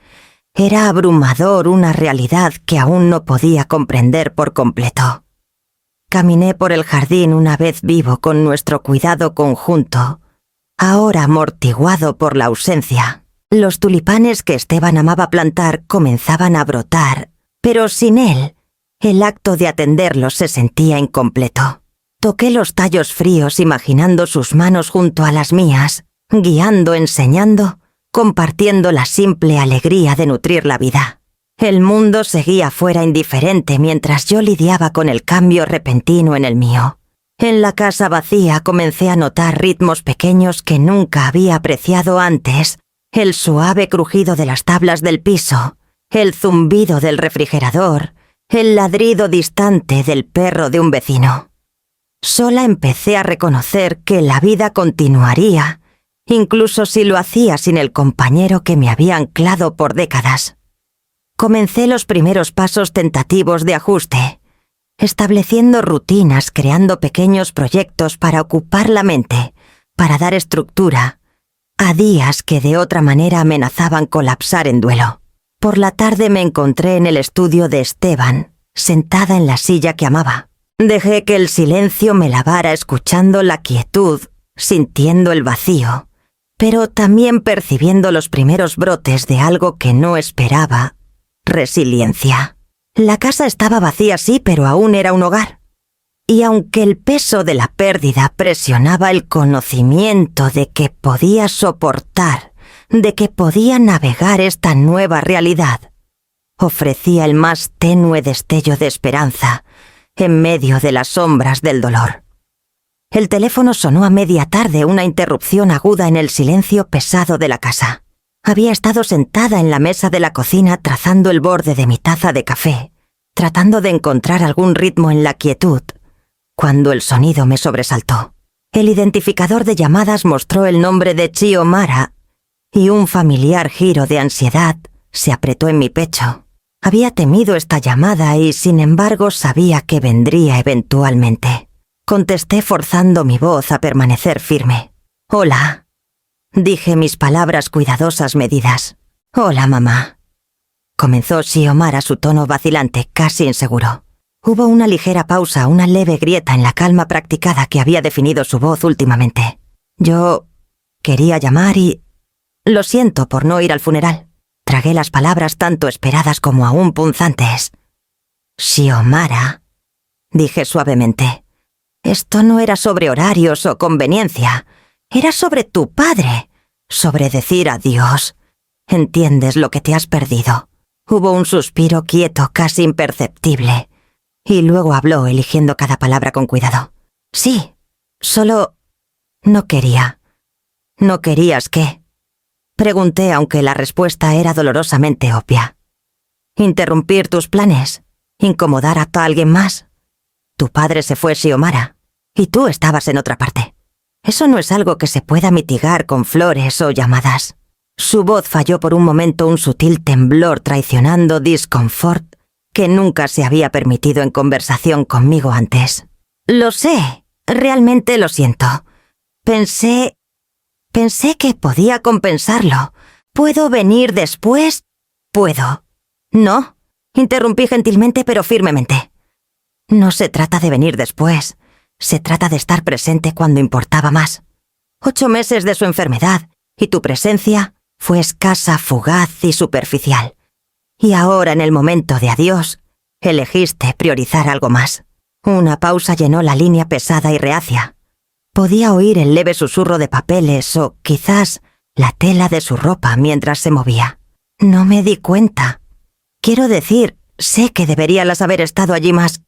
era abrumador, una realidad que aún no podía comprender por completo. Caminé por el jardín una vez vivo con nuestro cuidado conjunto, ahora amortiguado por la ausencia. Los tulipanes que Esteban amaba plantar comenzaban a brotar, pero sin él, el acto de atenderlos se sentía incompleto. Toqué los tallos fríos imaginando sus manos junto a las mías, guiando, enseñando, compartiendo la simple alegría de nutrir la vida. El mundo seguía fuera indiferente mientras yo lidiaba con el cambio repentino en el mío. En la casa vacía comencé a notar ritmos pequeños que nunca había apreciado antes, el suave crujido de las tablas del piso, el zumbido del refrigerador, el ladrido distante del perro de un vecino. Sola empecé a reconocer que la vida continuaría, incluso si lo hacía sin el compañero que me había anclado por décadas. Comencé los primeros pasos tentativos de ajuste, estableciendo rutinas, creando pequeños proyectos para ocupar la mente, para dar estructura a días que de otra manera amenazaban colapsar en duelo. Por la tarde me encontré en el estudio de Esteban, sentada en la silla que amaba. Dejé que el silencio me lavara, escuchando la quietud, sintiendo el vacío, pero también percibiendo los primeros brotes de algo que no esperaba: resiliencia. La casa estaba vacía, sí, pero aún era un hogar. Y aunque el peso de la pérdida presionaba el conocimiento de que podía soportar, de que podía navegar esta nueva realidad, ofrecía el más tenue destello de esperanza en medio de las sombras del dolor. El teléfono sonó a media tarde, una interrupción aguda en el silencio pesado de la casa. Había estado sentada en la mesa de la cocina trazando el borde de mi taza de café, tratando de encontrar algún ritmo en la quietud, cuando el sonido me sobresaltó. El identificador de llamadas mostró el nombre de Xiomara y un familiar giro de ansiedad se apretó en mi pecho. Había temido esta llamada y, sin embargo, sabía que vendría eventualmente. Contesté forzando mi voz a permanecer firme. «Hola», dije, mis palabras cuidadosas medidas. «Hola, mamá», comenzó Xiomara, su tono vacilante, casi inseguro. Hubo una ligera pausa, una leve grieta en la calma practicada que había definido su voz últimamente. Yo quería llamar y... Lo siento por no ir al funeral. Tragué las palabras tanto esperadas como aún punzantes. Xiomara, dije suavemente. Esto no era sobre horarios o conveniencia. Era sobre tu padre. Sobre decir adiós. Entiendes lo que te has perdido. Hubo un suspiro quieto, casi imperceptible. Y luego habló, eligiendo cada palabra con cuidado. Sí, solo... no quería. ¿No querías qué? Pregunté, aunque la respuesta era dolorosamente obvia. ¿Interrumpir tus planes? ¿Incomodar a alguien más? Tu padre se fue, Xiomara, y tú estabas en otra parte. Eso no es algo que se pueda mitigar con flores o llamadas. Su voz falló por un momento, un sutil temblor traicionando disconfort que nunca se había permitido en conversación conmigo antes. Lo sé, realmente lo siento. Pensé que podía compensarlo. ¿Puedo venir después? Puedo. No, interrumpí gentilmente pero firmemente. No se trata de venir después. Se trata de estar presente cuando importaba más. 8 meses de su enfermedad, y tu presencia fue escasa, fugaz y superficial. Y ahora, en el momento de adiós, elegiste priorizar algo más. Una pausa llenó la línea pesada y reacia. Podía oír el leve susurro de papeles o, quizás, la tela de su ropa mientras se movía. No me di cuenta. Quiero decir, sé que deberías haber estado allí más.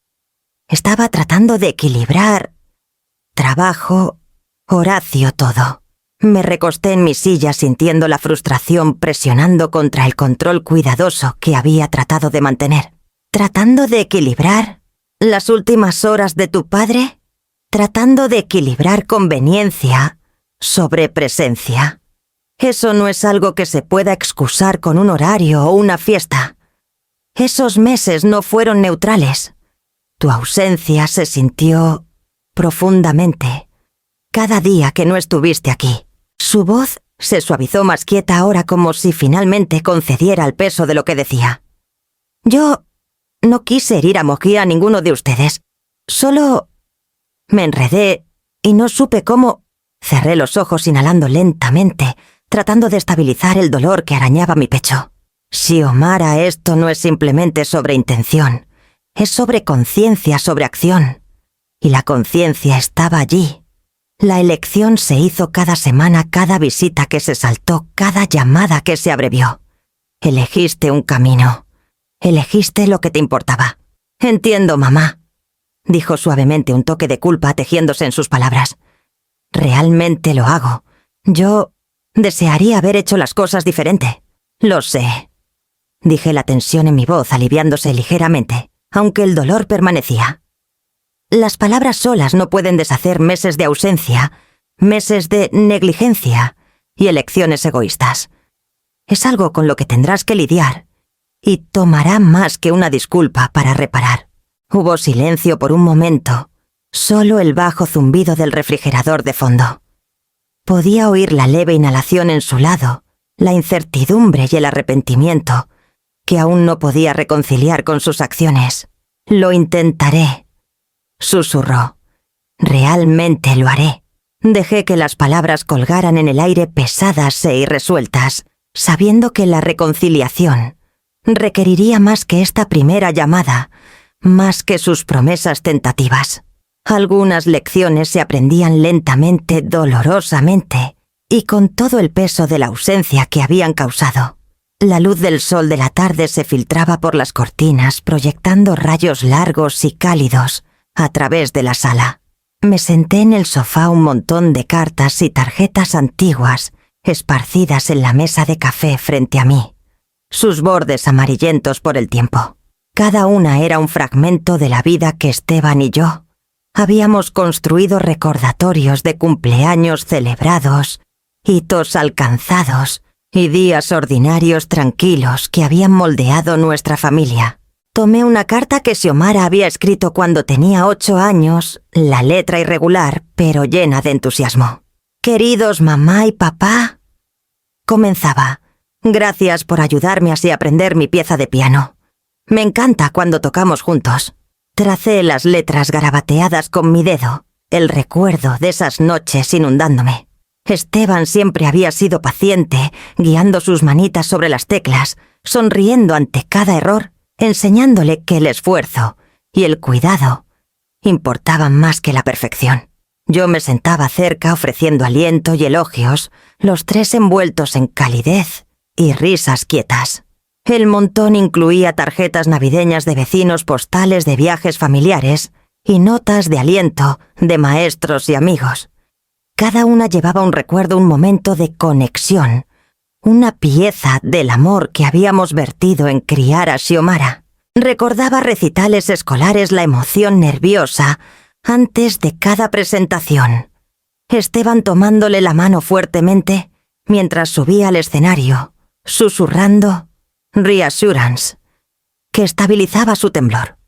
Estaba tratando de equilibrar. Trabajo, Horacio, todo. Me recosté en mi silla sintiendo la frustración presionando contra el control cuidadoso que había tratado de mantener. ¿Tratando de equilibrar las últimas horas de tu padre? ¿Tratando de equilibrar conveniencia sobre presencia? Eso no es algo que se pueda excusar con un horario o una fiesta. Esos meses no fueron neutrales. Tu ausencia se sintió profundamente cada día que no estuviste aquí. Su voz se suavizó más quieta ahora, como si finalmente concediera el peso de lo que decía. Yo no quise herir a Mojía a ninguno de ustedes. Solo me enredé y no supe cómo. Cerré los ojos inhalando lentamente, tratando de estabilizar el dolor que arañaba mi pecho. Xiomara, esto no es simplemente sobre intención. Es sobre conciencia, sobre acción. Y la conciencia estaba allí. La elección se hizo cada semana, cada visita que se saltó, cada llamada que se abrevió. Elegiste un camino. Elegiste lo que te importaba. Entiendo, mamá, dijo suavemente, un toque de culpa tejiéndose en sus palabras. Realmente lo hago. Yo desearía haber hecho las cosas diferente. Lo sé. Dije, la tensión en mi voz aliviándose ligeramente, aunque el dolor permanecía. Las palabras solas no pueden deshacer meses de ausencia, meses de negligencia y elecciones egoístas. Es algo con lo que tendrás que lidiar y tomará más que una disculpa para reparar. Hubo silencio por un momento, solo el bajo zumbido del refrigerador de fondo. Podía oír la leve inhalación en su lado, la incertidumbre y el arrepentimiento, que aún no podía reconciliar con sus acciones. Lo intentaré, susurró. Realmente lo haré. Dejé que las palabras colgaran en el aire pesadas e irresueltas, sabiendo que la reconciliación requeriría más que esta primera llamada, más que sus promesas tentativas. Algunas lecciones se aprendían lentamente, dolorosamente, y con todo el peso de la ausencia que habían causado. La luz del sol de la tarde se filtraba por las cortinas, proyectando rayos largos y cálidos a través de la sala. Me senté en el sofá, un montón de cartas y tarjetas antiguas esparcidas en la mesa de café frente a mí, sus bordes amarillentos por el tiempo. Cada una era un fragmento de la vida que Esteban y yo habíamos construido, recordatorios de cumpleaños celebrados, hitos alcanzados y días ordinarios tranquilos que habían moldeado nuestra familia. Tomé una carta que Xiomara había escrito cuando tenía 8 años, la letra irregular, pero llena de entusiasmo. «Queridos mamá y papá», comenzaba, «gracias por ayudarme así a aprender mi pieza de piano. Me encanta cuando tocamos juntos». Tracé las letras garabateadas con mi dedo, el recuerdo de esas noches inundándome. Esteban siempre había sido paciente, guiando sus manitas sobre las teclas, sonriendo ante cada error, enseñándole que el esfuerzo y el cuidado importaban más que la perfección. Yo me sentaba cerca ofreciendo aliento y elogios, los tres envueltos en calidez y risas quietas. El montón incluía tarjetas navideñas de vecinos, postales de viajes familiares y notas de aliento de maestros y amigos. Cada una llevaba un recuerdo, un momento de conexión, una pieza del amor que habíamos vertido en criar a Xiomara. Recordaba recitales escolares, la emoción nerviosa antes de cada presentación. Esteban tomándole la mano fuertemente mientras subía al escenario, susurrando reassurance, que estabilizaba su temblor.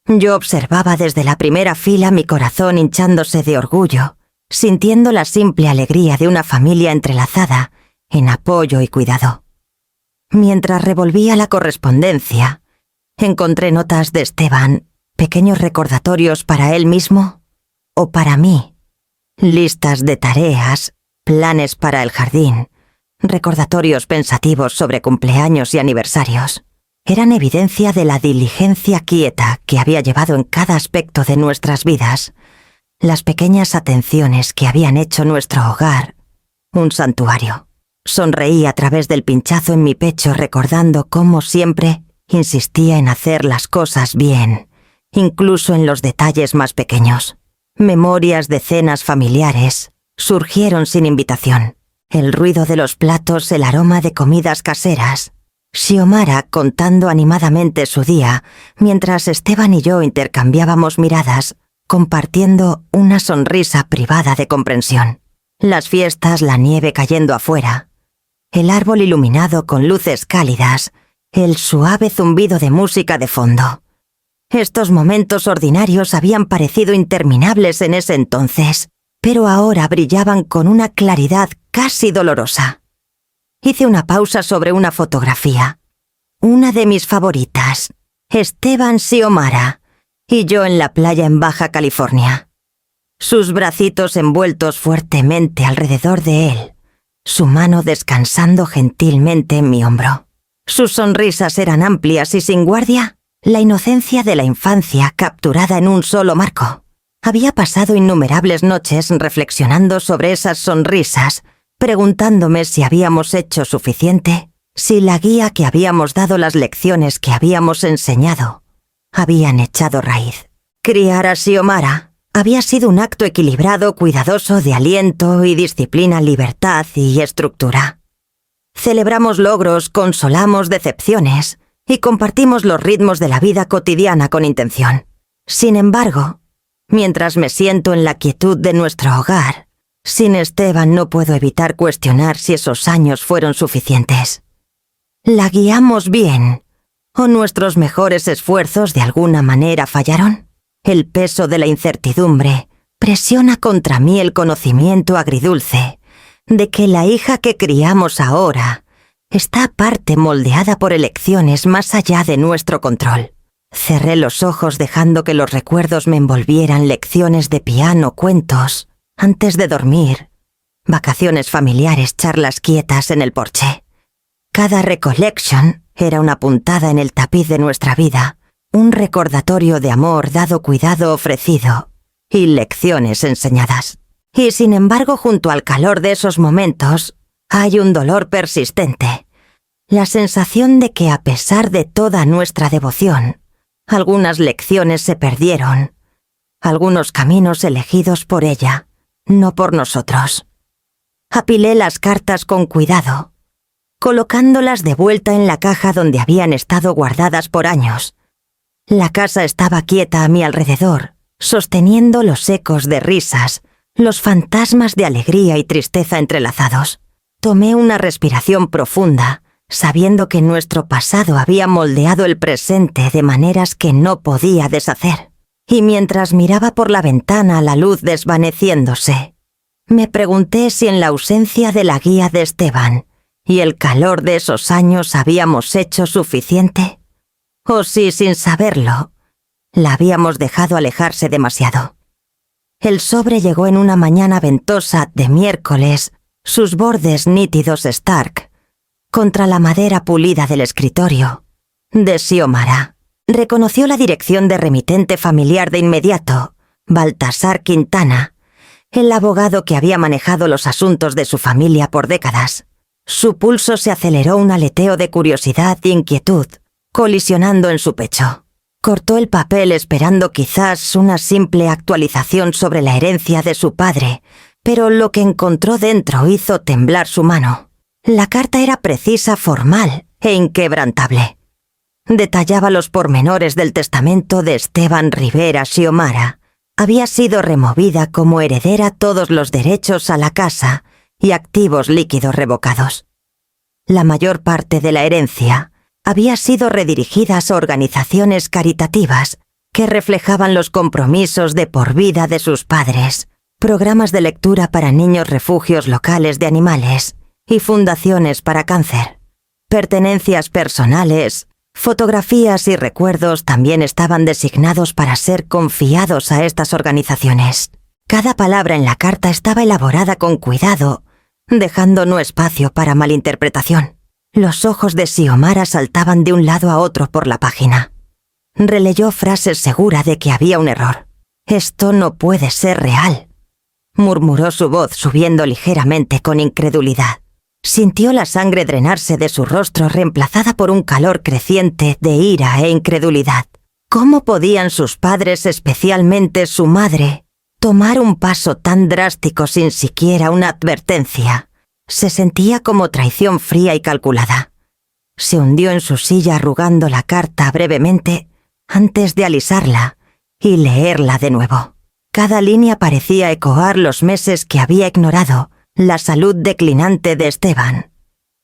Yo observaba desde la primera fila, mi corazón hinchándose de orgullo, sintiendo la simple alegría de una familia entrelazada en apoyo y cuidado. Mientras revolvía la correspondencia, encontré notas de Esteban, pequeños recordatorios para él mismo o para mí, listas de tareas, planes para el jardín, recordatorios pensativos sobre cumpleaños y aniversarios. Eran evidencia de la diligencia quieta que había llevado en cada aspecto de nuestras vidas, las pequeñas atenciones que habían hecho nuestro hogar un santuario. Sonreí a través del pinchazo en mi pecho, recordando cómo siempre insistía en hacer las cosas bien, incluso en los detalles más pequeños. Memorias de cenas familiares surgieron sin invitación. El ruido de los platos, el aroma de comidas caseras. Xiomara contando animadamente su día, mientras Esteban y yo intercambiábamos miradas, compartiendo una sonrisa privada de comprensión. Las fiestas, la nieve cayendo afuera, el árbol iluminado con luces cálidas, el suave zumbido de música de fondo. Estos momentos ordinarios habían parecido interminables en ese entonces, pero ahora brillaban con una claridad casi dolorosa. Hice una pausa sobre una fotografía, una de mis favoritas, Esteban, Xiomara y yo en la playa en Baja California. Sus bracitos envueltos fuertemente alrededor de él, su mano descansando gentilmente en mi hombro. Sus sonrisas eran amplias y sin guardia, la inocencia de la infancia capturada en un solo marco. Había pasado innumerables noches reflexionando sobre esas sonrisas, preguntándome si habíamos hecho suficiente, si la guía que habíamos dado, las lecciones que habíamos enseñado, habían echado raíz. Criar a Xiomara había sido un acto equilibrado, cuidadoso, de aliento y disciplina, libertad y estructura. Celebramos logros, consolamos decepciones y compartimos los ritmos de la vida cotidiana con intención. Sin embargo, mientras me siento en la quietud de nuestro hogar, sin Esteban no puedo evitar cuestionar si esos años fueron suficientes. ¿La guiamos bien? ¿O nuestros mejores esfuerzos de alguna manera fallaron? El peso de la incertidumbre presiona contra mí el conocimiento agridulce de que la hija que criamos ahora está aparte moldeada por elecciones más allá de nuestro control. Cerré los ojos dejando que los recuerdos me envolvieran, lecciones de piano, cuentos, antes de dormir, vacaciones familiares, charlas quietas en el porche. Cada recollection era una puntada en el tapiz de nuestra vida, un recordatorio de amor dado, cuidado ofrecido y lecciones enseñadas. Y sin embargo, junto al calor de esos momentos, hay un dolor persistente, la sensación de que a pesar de toda nuestra devoción, algunas lecciones se perdieron, algunos caminos elegidos por ella, no por nosotros. Apilé las cartas con cuidado, colocándolas de vuelta en la caja donde habían estado guardadas por años. La casa estaba quieta a mi alrededor, sosteniendo los ecos de risas, los fantasmas de alegría y tristeza entrelazados. Tomé una respiración profunda, sabiendo que nuestro pasado había moldeado el presente de maneras que no podía deshacer. Y mientras miraba por la ventana la luz desvaneciéndose, me pregunté si en la ausencia de la guía de Esteban y el calor de esos años habíamos hecho suficiente, o si, sin saberlo, la habíamos dejado alejarse demasiado. El sobre llegó en una mañana ventosa de miércoles, sus bordes nítidos Stark, contra la madera pulida del escritorio, de Xiomara. Reconoció la dirección de remitente familiar de inmediato, Baltasar Quintana, el abogado que había manejado los asuntos de su familia por décadas. Su pulso se aceleró un aleteo de curiosidad e inquietud, colisionando en su pecho. Cortó el papel esperando quizás una simple actualización sobre la herencia de su padre, pero lo que encontró dentro hizo temblar su mano. La carta era precisa, formal e inquebrantable. Detallaba los pormenores del testamento de Esteban Rivera Xiomara. Había sido removida como heredera todos los derechos a la casa y activos líquidos revocados. La mayor parte de la herencia había sido redirigida a organizaciones caritativas que reflejaban los compromisos de por vida de sus padres, programas de lectura para niños, refugios locales de animales y fundaciones para cáncer. Pertenencias personales, fotografías y recuerdos también estaban designados para ser confiados a estas organizaciones. Cada palabra en la carta estaba elaborada con cuidado, dejando no espacio para malinterpretación. Los ojos de Xiomara saltaban de un lado a otro por la página. Releyó frases segura de que había un error. «Esto no puede ser real», murmuró su voz subiendo ligeramente con incredulidad. Sintió la sangre drenarse de su rostro reemplazada por un calor creciente de ira e incredulidad. ¿Cómo podían sus padres, especialmente su madre, tomar un paso tan drástico sin siquiera una advertencia? Se sentía como traición fría y calculada. Se hundió en su silla arrugando la carta brevemente antes de alisarla y leerla de nuevo. Cada línea parecía ecoar los meses que había ignorado, la salud declinante de Esteban,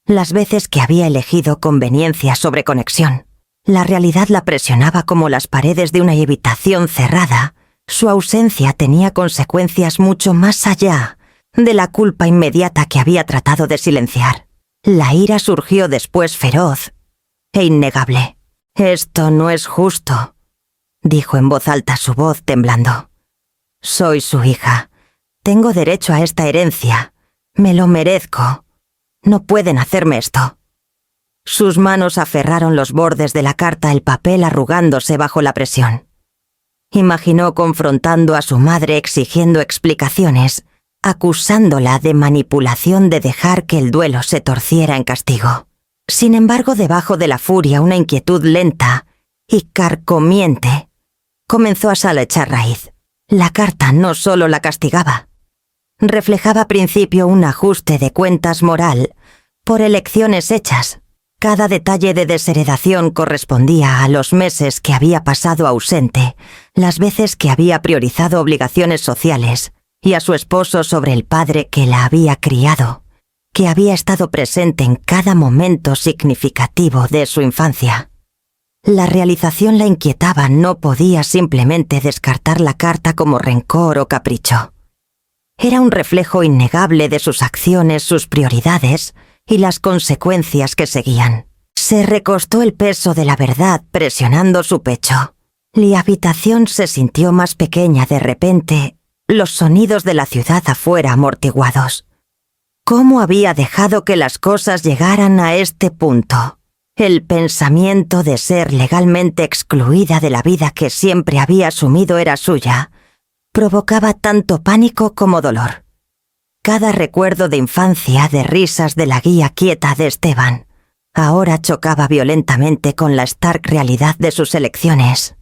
las veces que había elegido conveniencia sobre conexión. La realidad la presionaba como las paredes de una habitación cerrada. Su ausencia tenía consecuencias mucho más allá de la culpa inmediata que había tratado de silenciar. La ira surgió después feroz e innegable. «Esto no es justo», dijo en voz alta, su voz temblando. «Soy su hija. Tengo derecho a esta herencia. Me lo merezco. No pueden hacerme esto». Sus manos aferraron los bordes de la carta, el papel arrugándose bajo la presión. Imaginó confrontando a su madre exigiendo explicaciones, acusándola de manipulación, de dejar que el duelo se torciera en castigo. Sin embargo, debajo de la furia, una inquietud lenta y carcomiente comenzó a echar raíz. La carta no solo la castigaba, reflejaba a principio un ajuste de cuentas moral por elecciones hechas. Cada detalle de desheredación correspondía a los meses que había pasado ausente, las veces que había priorizado obligaciones sociales, y a su esposo sobre el padre que la había criado, que había estado presente en cada momento significativo de su infancia. La realización la inquietaba, no podía simplemente descartar la carta como rencor o capricho. Era un reflejo innegable de sus acciones, sus prioridades y las consecuencias que seguían. Se recostó el peso de la verdad presionando su pecho. La habitación se sintió más pequeña de repente, los sonidos de la ciudad afuera amortiguados. ¿Cómo había dejado que las cosas llegaran a este punto? El pensamiento de ser legalmente excluida de la vida que siempre había asumido era suya provocaba tanto pánico como dolor. Cada recuerdo de infancia, de risas de la guía quieta de Esteban, ahora chocaba violentamente con la stark realidad de sus elecciones.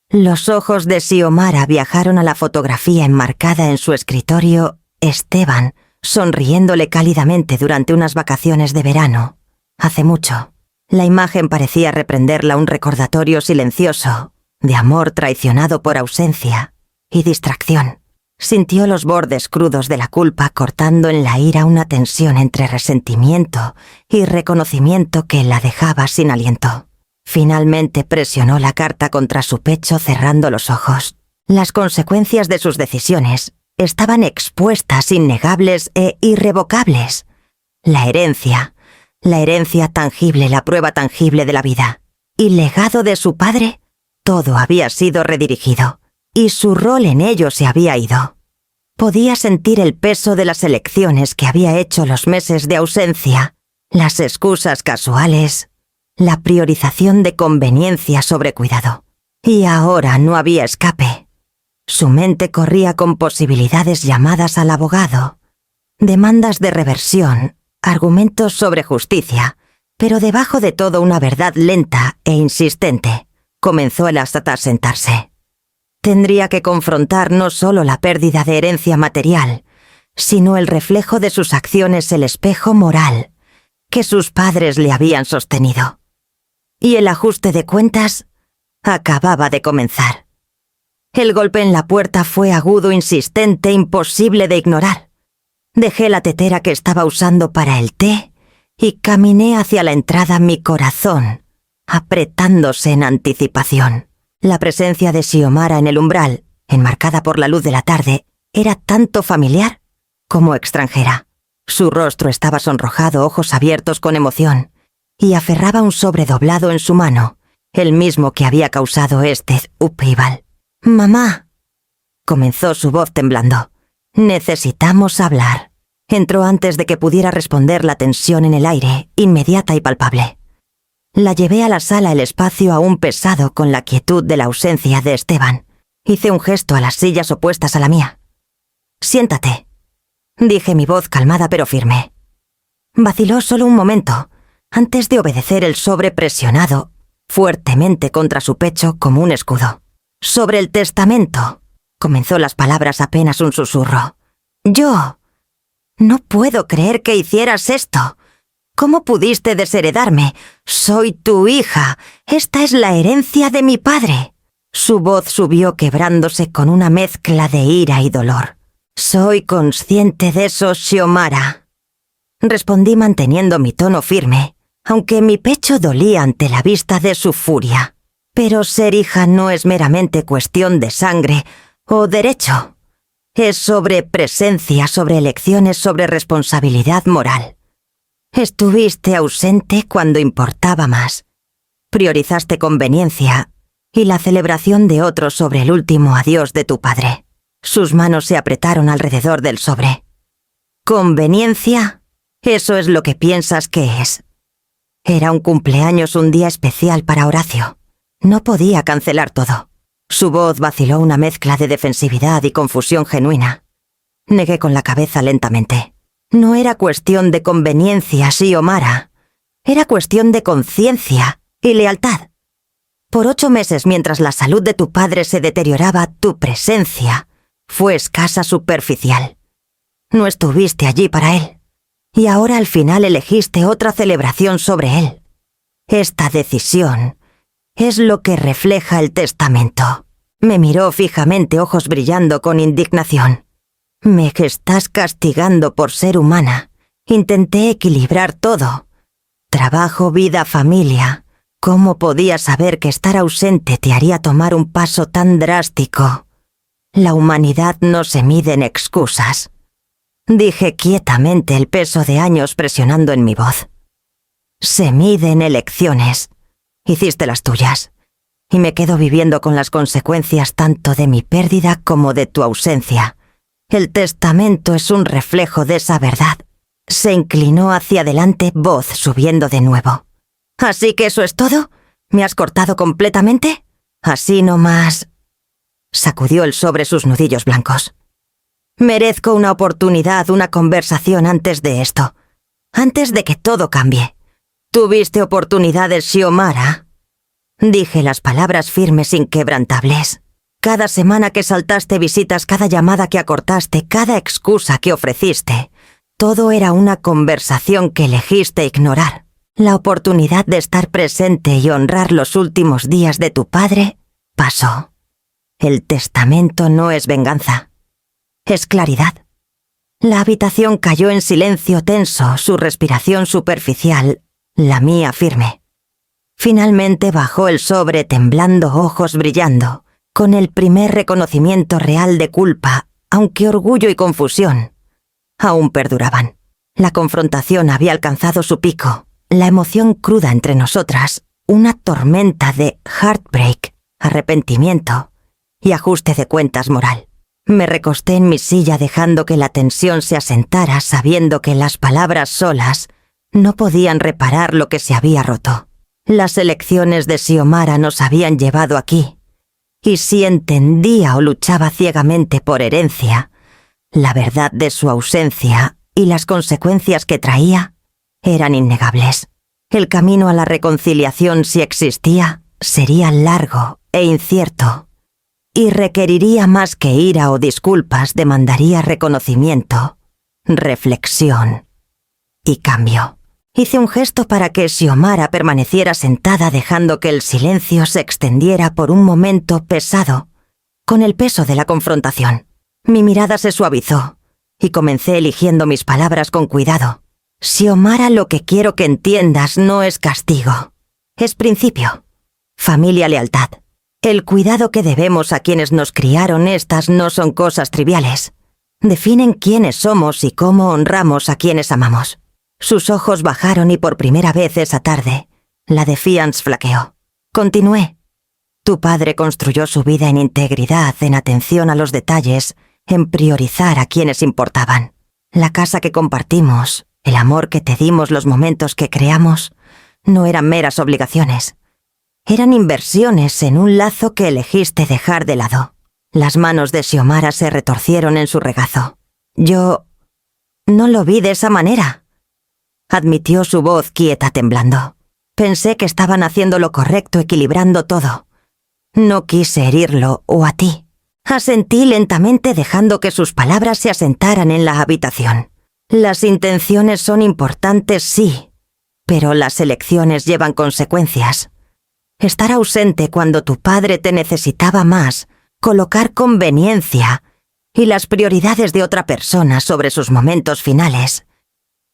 Los ojos de Xiomara viajaron a la fotografía enmarcada en su escritorio, Esteban, sonriéndole cálidamente durante unas vacaciones de verano. Hace mucho. La imagen parecía reprenderla, un recordatorio silencioso, de amor traicionado por ausencia y distracción. Sintió los bordes crudos de la culpa cortando en la ira una tensión entre resentimiento y reconocimiento que la dejaba sin aliento. Finalmente presionó la carta contra su pecho cerrando los ojos. Las consecuencias de sus decisiones estaban expuestas, innegables e irrevocables. La herencia tangible, la prueba tangible de la vida. Y legado de su padre, todo había sido redirigido. Y su rol en ello se había ido. Podía sentir el peso de las elecciones que había hecho los meses de ausencia, las excusas casuales, la priorización de conveniencia sobre cuidado. Y ahora no había escape. Su mente corría con posibilidades llamadas al abogado, demandas de reversión, argumentos sobre justicia, pero debajo de todo una verdad lenta e insistente. Comenzó el hasta sentarse. Tendría que confrontar no solo la pérdida de herencia material, sino el reflejo de sus acciones, el espejo moral que sus padres le habían sostenido. Y el ajuste de cuentas acababa de comenzar. El golpe en la puerta fue agudo, insistente, imposible de ignorar. Dejé la tetera que estaba usando para el té y caminé hacia la entrada, mi corazón apretándose en anticipación. La presencia de Xiomara en el umbral, enmarcada por la luz de la tarde, era tanto familiar como extranjera. Su rostro estaba sonrojado, ojos abiertos con emoción, y aferraba un sobre doblado en su mano, el mismo que había causado este upheaval. «Mamá», comenzó su voz temblando, «necesitamos hablar». Entró antes de que pudiera responder la tensión en el aire, inmediata y palpable. La llevé a la sala, el espacio aún pesado con la quietud de la ausencia de Esteban. Hice un gesto a las sillas opuestas a la mía. «Siéntate», dije, mi voz calmada pero firme. Vaciló solo un momento, antes de obedecer, el sobre presionado fuertemente contra su pecho como un escudo. «Sobre el testamento», comenzó las palabras apenas un susurro. «Yo no puedo creer que hicieras esto. ¿Cómo pudiste desheredarme? Soy tu hija. Esta es la herencia de mi padre». Su voz subió quebrándose con una mezcla de ira y dolor. «Soy consciente de eso, Xiomara», respondí manteniendo mi tono firme, aunque mi pecho dolía ante la vista de su furia. «Pero ser hija no es meramente cuestión de sangre o derecho. Es sobre presencia, sobre elecciones, sobre responsabilidad moral. Estuviste ausente cuando importaba más. Priorizaste conveniencia y la celebración de otros sobre el último adiós de tu padre». Sus manos se apretaron alrededor del sobre. «¿Conveniencia? Eso es lo que piensas que es». Era un cumpleaños, un día especial para Horacio. No podía cancelar todo. Su voz vaciló, una mezcla de defensividad y confusión genuina. Negué con la cabeza lentamente. «No era cuestión de conveniencia, Xiomara. Era cuestión de conciencia y lealtad. Por 8 meses, mientras la salud de tu padre se deterioraba, tu presencia fue escasa, superficial. No estuviste allí para él. Y ahora al final elegiste otra celebración sobre él. Esta decisión es lo que refleja el testamento». Me miró fijamente, ojos brillando con indignación. «Me estás castigando por ser humana. Intenté equilibrar todo. Trabajo, vida, familia. ¿Cómo podías saber que estar ausente te haría tomar un paso tan drástico? La humanidad no se mide en excusas», dije quietamente, el peso de años presionando en mi voz. «Se mide en elecciones. Hiciste las tuyas. Y me quedo viviendo con las consecuencias tanto de mi pérdida como de tu ausencia. El testamento es un reflejo de esa verdad». Se inclinó hacia adelante, voz subiendo de nuevo. «¿Así que eso es todo? ¿Me has cortado completamente? Así nomás». Sacudió el sobre sus nudillos blancos. «Merezco una oportunidad, una conversación antes de esto. Antes de que todo cambie. ¿Tuviste oportunidades, Xiomara?». Dije las palabras firmes, inquebrantables. Cada semana que saltaste visitas, cada llamada que acortaste, cada excusa que ofreciste, todo era una conversación que elegiste ignorar. La oportunidad de estar presente y honrar los últimos días de tu padre pasó. El testamento no es venganza. Es claridad. La habitación cayó en silencio tenso, su respiración superficial, la mía firme. Finalmente bajó el sobre, temblando, ojos brillando, con el primer reconocimiento real de culpa, aunque orgullo y confusión aún perduraban. La confrontación había alcanzado su pico, la emoción cruda entre nosotras, una tormenta de heartbreak, arrepentimiento y ajuste de cuentas moral. Me recosté en mi silla dejando que la tensión se asentara, sabiendo que las palabras solas no podían reparar lo que se había roto. Las elecciones de Xiomara nos habían llevado aquí, y si entendía o luchaba ciegamente por herencia, la verdad de su ausencia y las consecuencias que traía eran innegables. El camino a la reconciliación, si existía, sería largo e incierto, y requeriría más que ira o disculpas, demandaría reconocimiento, reflexión y cambio. Hice un gesto para que Xiomara permaneciera sentada, dejando que el silencio se extendiera por un momento pesado, con el peso de la confrontación. Mi mirada se suavizó, y comencé eligiendo mis palabras con cuidado. Xiomara, lo que quiero que entiendas no es castigo, es principio. Familia, lealtad. El cuidado que debemos a quienes nos criaron, estas no son cosas triviales. Definen quiénes somos y cómo honramos a quienes amamos. Sus ojos bajaron y por primera vez esa tarde, la defiance flaqueó. Continué. Tu padre construyó su vida en integridad, en atención a los detalles, en priorizar a quienes importaban. La casa que compartimos, el amor que te dimos, los momentos que creamos, no eran meras obligaciones. Eran inversiones en un lazo que elegiste dejar de lado. Las manos de Xiomara se retorcieron en su regazo. Yo no lo vi de esa manera, admitió, su voz quieta, temblando. Pensé que estaban haciendo lo correcto, equilibrando todo. No quise herirlo o a ti. Asentí lentamente, dejando que sus palabras se asentaran en la habitación. Las intenciones son importantes, sí, pero las elecciones llevan consecuencias. Estar ausente cuando tu padre te necesitaba más, colocar conveniencia y las prioridades de otra persona sobre sus momentos finales.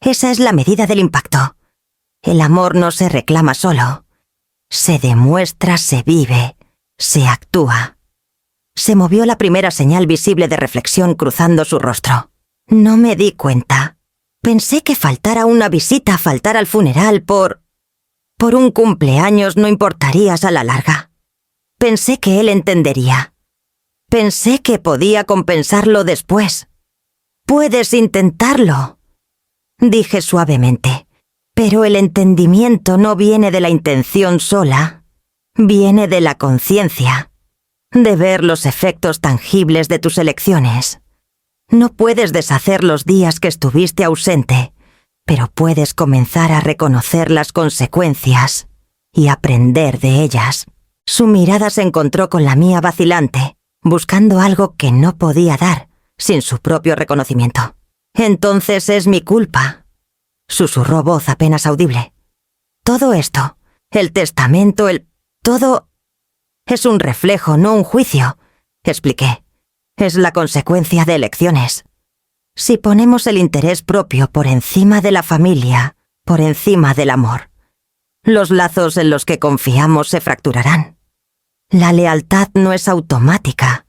Esa es la medida del impacto. El amor no se reclama solo. Se demuestra, se vive, se actúa. Se movió la primera señal visible de reflexión cruzando su rostro. No me di cuenta. Pensé que faltar a una visita, faltar al funeral por un cumpleaños no importarías a la larga. Pensé que él entendería. Pensé que podía compensarlo después. Puedes intentarlo, dije suavemente, pero el entendimiento no viene de la intención sola, viene de la conciencia, de ver los efectos tangibles de tus elecciones. No puedes deshacer los días que estuviste ausente, pero puedes comenzar a reconocer las consecuencias y aprender de ellas. Su mirada se encontró con la mía vacilante, buscando algo que no podía dar sin su propio reconocimiento. Entonces es mi culpa, susurró voz apenas audible. Todo esto, el testamento, todo es un reflejo, no un juicio, expliqué. Es la consecuencia de elecciones. Si ponemos el interés propio por encima de la familia, por encima del amor, los lazos en los que confiamos se fracturarán. La lealtad no es automática.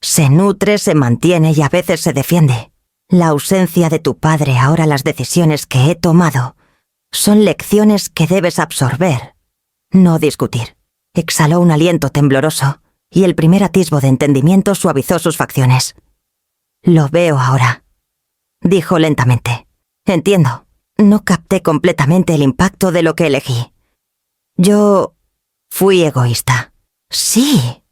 Se nutre, se mantiene y a veces se defiende. La ausencia de tu padre, ahora las decisiones que he tomado, son lecciones que debes absorber, no discutir. Exhaló un aliento tembloroso y el primer atisbo de entendimiento suavizó sus facciones. Lo veo ahora, dijo lentamente. Entiendo. No capté completamente el impacto de lo que elegí. Yo fui egoísta. Sí,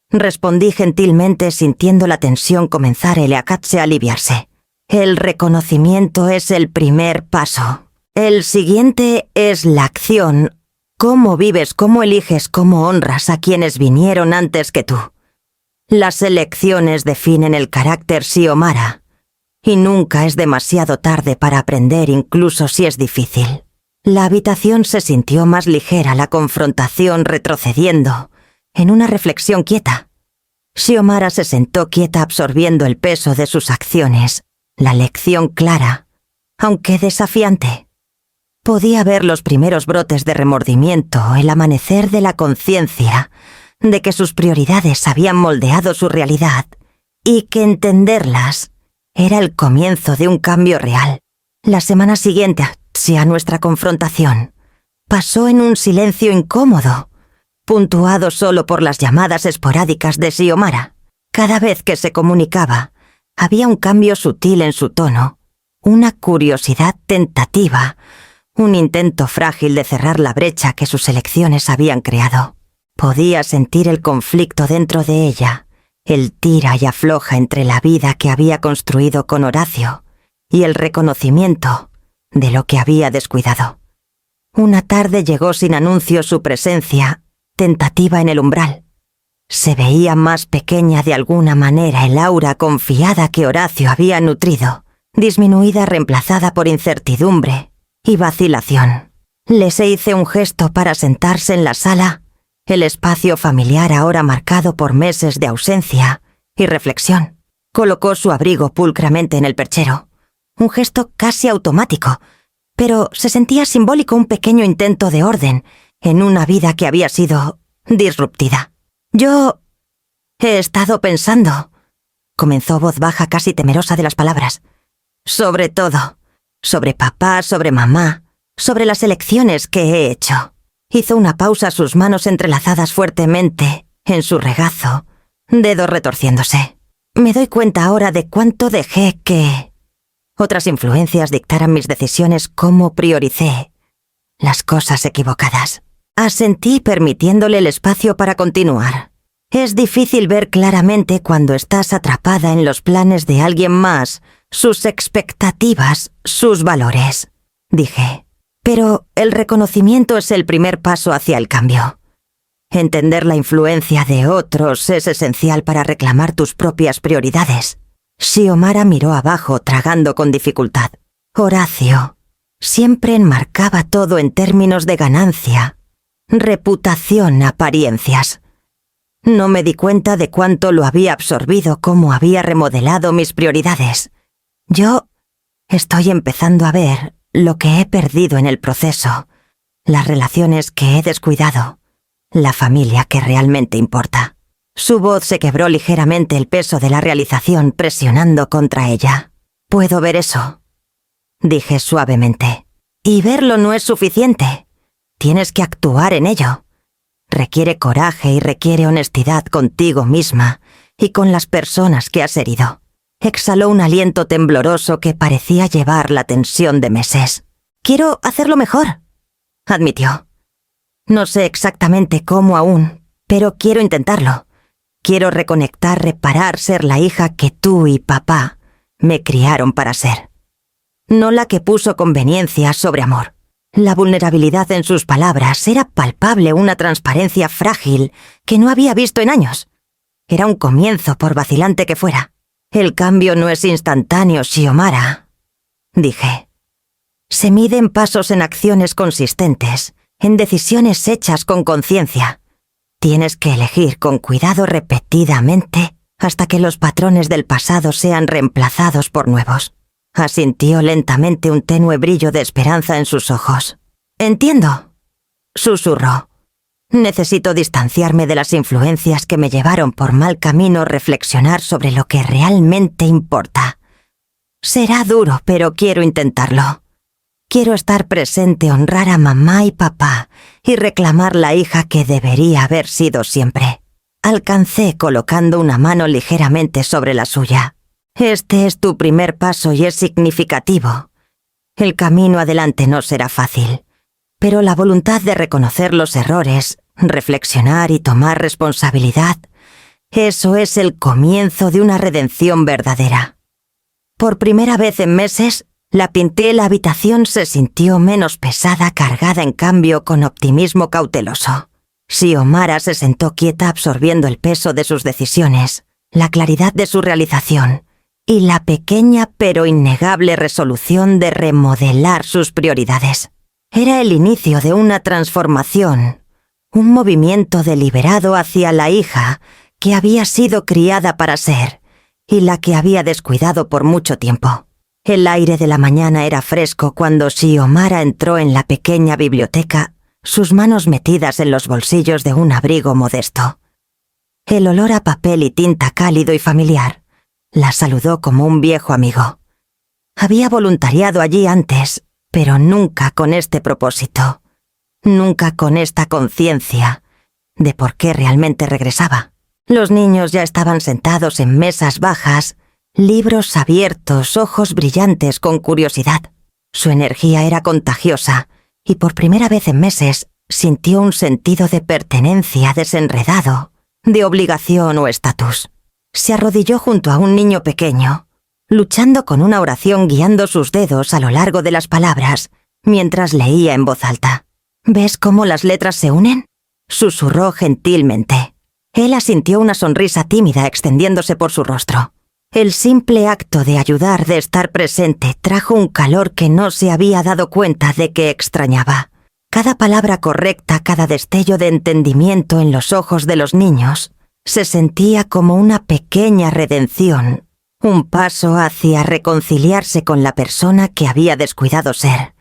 respondí gentilmente, sintiendo la tensión comenzar el a aliviarse. El reconocimiento es el primer paso. El siguiente es la acción. Cómo vives, cómo eliges, cómo honras a quienes vinieron antes que tú. Las elecciones definen el carácter Xiomara, y nunca es demasiado tarde para aprender, incluso si es difícil. La habitación se sintió más ligera, la confrontación retrocediendo, en una reflexión quieta. Xiomara se sentó quieta, absorbiendo el peso de sus acciones, la lección clara, aunque desafiante. Podía ver los primeros brotes de remordimiento, el amanecer de la conciencia, de que sus prioridades habían moldeado su realidad, y que entenderlas era el comienzo de un cambio real. La semana siguiente a nuestra confrontación pasó en un silencio incómodo, puntuado solo por las llamadas esporádicas de Xiomara. Cada vez que se comunicaba, había un cambio sutil en su tono, una curiosidad tentativa, un intento frágil de cerrar la brecha que sus elecciones habían creado. Podía sentir el conflicto dentro de ella, el tira y afloja entre la vida que había construido con Horacio y el reconocimiento de lo que había descuidado. Una tarde llegó sin anuncio su presencia, tentativa en el umbral. Se veía más pequeña de alguna manera el aura confiada que Horacio había nutrido, disminuida, reemplazada por incertidumbre y vacilación. Les hice un gesto para sentarse en la sala, el espacio familiar ahora marcado por meses de ausencia y reflexión. Colocó su abrigo pulcramente en el perchero, un gesto casi automático, pero se sentía simbólico un pequeño intento de orden en una vida que había sido disruptida. Yo he estado pensando, comenzó voz baja casi temerosa de las palabras, sobre todo, sobre papá, sobre mamá, sobre las elecciones que he hecho. Hizo una pausa, sus manos entrelazadas fuertemente en su regazo, dedos retorciéndose. Me doy cuenta ahora de cuánto dejé que otras influencias dictaran mis decisiones, cómo prioricé las cosas equivocadas. Asentí permitiéndole el espacio para continuar. Es difícil ver claramente cuando estás atrapada en los planes de alguien más, sus expectativas, sus valores, dije. Pero el reconocimiento es el primer paso hacia el cambio. Entender la influencia de otros es esencial para reclamar tus propias prioridades. Xiomara miró abajo, tragando con dificultad. Horacio siempre enmarcaba todo en términos de ganancia, reputación, apariencias. No me di cuenta de cuánto lo había absorbido, cómo había remodelado mis prioridades. Yo estoy empezando a ver lo que he perdido en el proceso, las relaciones que he descuidado, la familia que realmente importa. Su voz se quebró ligeramente, el peso de la realización presionando contra ella. «Puedo ver eso», dije suavemente. «Y verlo no es suficiente. Tienes que actuar en ello. Requiere coraje y requiere honestidad contigo misma y con las personas que has herido». Exhaló un aliento tembloroso que parecía llevar la tensión de meses. «Quiero hacerlo mejor», admitió. «No sé exactamente cómo aún, pero quiero intentarlo. Quiero reconectar, reparar, ser la hija que tú y papá me criaron para ser. No la que puso conveniencia sobre amor». La vulnerabilidad en sus palabras era palpable, una transparencia frágil que no había visto en años. Era un comienzo, por vacilante que fuera. «El cambio no es instantáneo, Xiomara», dije. «Se mide en pasos, en acciones consistentes, en decisiones hechas con conciencia. Tienes que elegir con cuidado repetidamente hasta que los patrones del pasado sean reemplazados por nuevos». Asintió lentamente, un tenue brillo de esperanza en sus ojos. «Entiendo», susurró. «Necesito distanciarme de las influencias que me llevaron por mal camino, reflexionar sobre lo que realmente importa. Será duro, pero quiero intentarlo. Quiero estar presente, honrar a mamá y papá y reclamar la hija que debería haber sido siempre». Alcancé colocando una mano ligeramente sobre la suya. «Este es tu primer paso y es significativo. El camino adelante no será fácil, pero la voluntad de reconocer los errores, reflexionar y tomar responsabilidad, eso es el comienzo de una redención verdadera». Por primera vez en meses, la habitación se sintió menos pesada, cargada en cambio con optimismo cauteloso. Xiomara se sentó quieta, absorbiendo el peso de sus decisiones, la claridad de su realización y la pequeña pero innegable resolución de remodelar sus prioridades. Era el inicio de una transformación, un movimiento deliberado hacia la hija que había sido criada para ser y la que había descuidado por mucho tiempo. El aire de la mañana era fresco cuando Xiomara entró en la pequeña biblioteca, sus manos metidas en los bolsillos de un abrigo modesto. El olor a papel y tinta cálido y familiar la saludó como un viejo amigo. Había voluntariado allí antes, pero nunca con este propósito, nunca con esta conciencia de por qué realmente regresaba. Los niños ya estaban sentados en mesas bajas, libros abiertos, ojos brillantes con curiosidad. Su energía era contagiosa, y por primera vez en meses sintió un sentido de pertenencia desenredado, de obligación o estatus. Se arrodilló junto a un niño pequeño, luchando con una oración guiando sus dedos a lo largo de las palabras, mientras leía en voz alta. ¿Ves cómo las letras se unen?, susurró gentilmente. Él asintió una sonrisa tímida extendiéndose por su rostro. El simple acto de ayudar, de estar presente, trajo un calor que no se había dado cuenta de que extrañaba. Cada palabra correcta, cada destello de entendimiento en los ojos de los niños, se sentía como una pequeña redención, un paso hacia reconciliarse con la persona que había descuidado ser.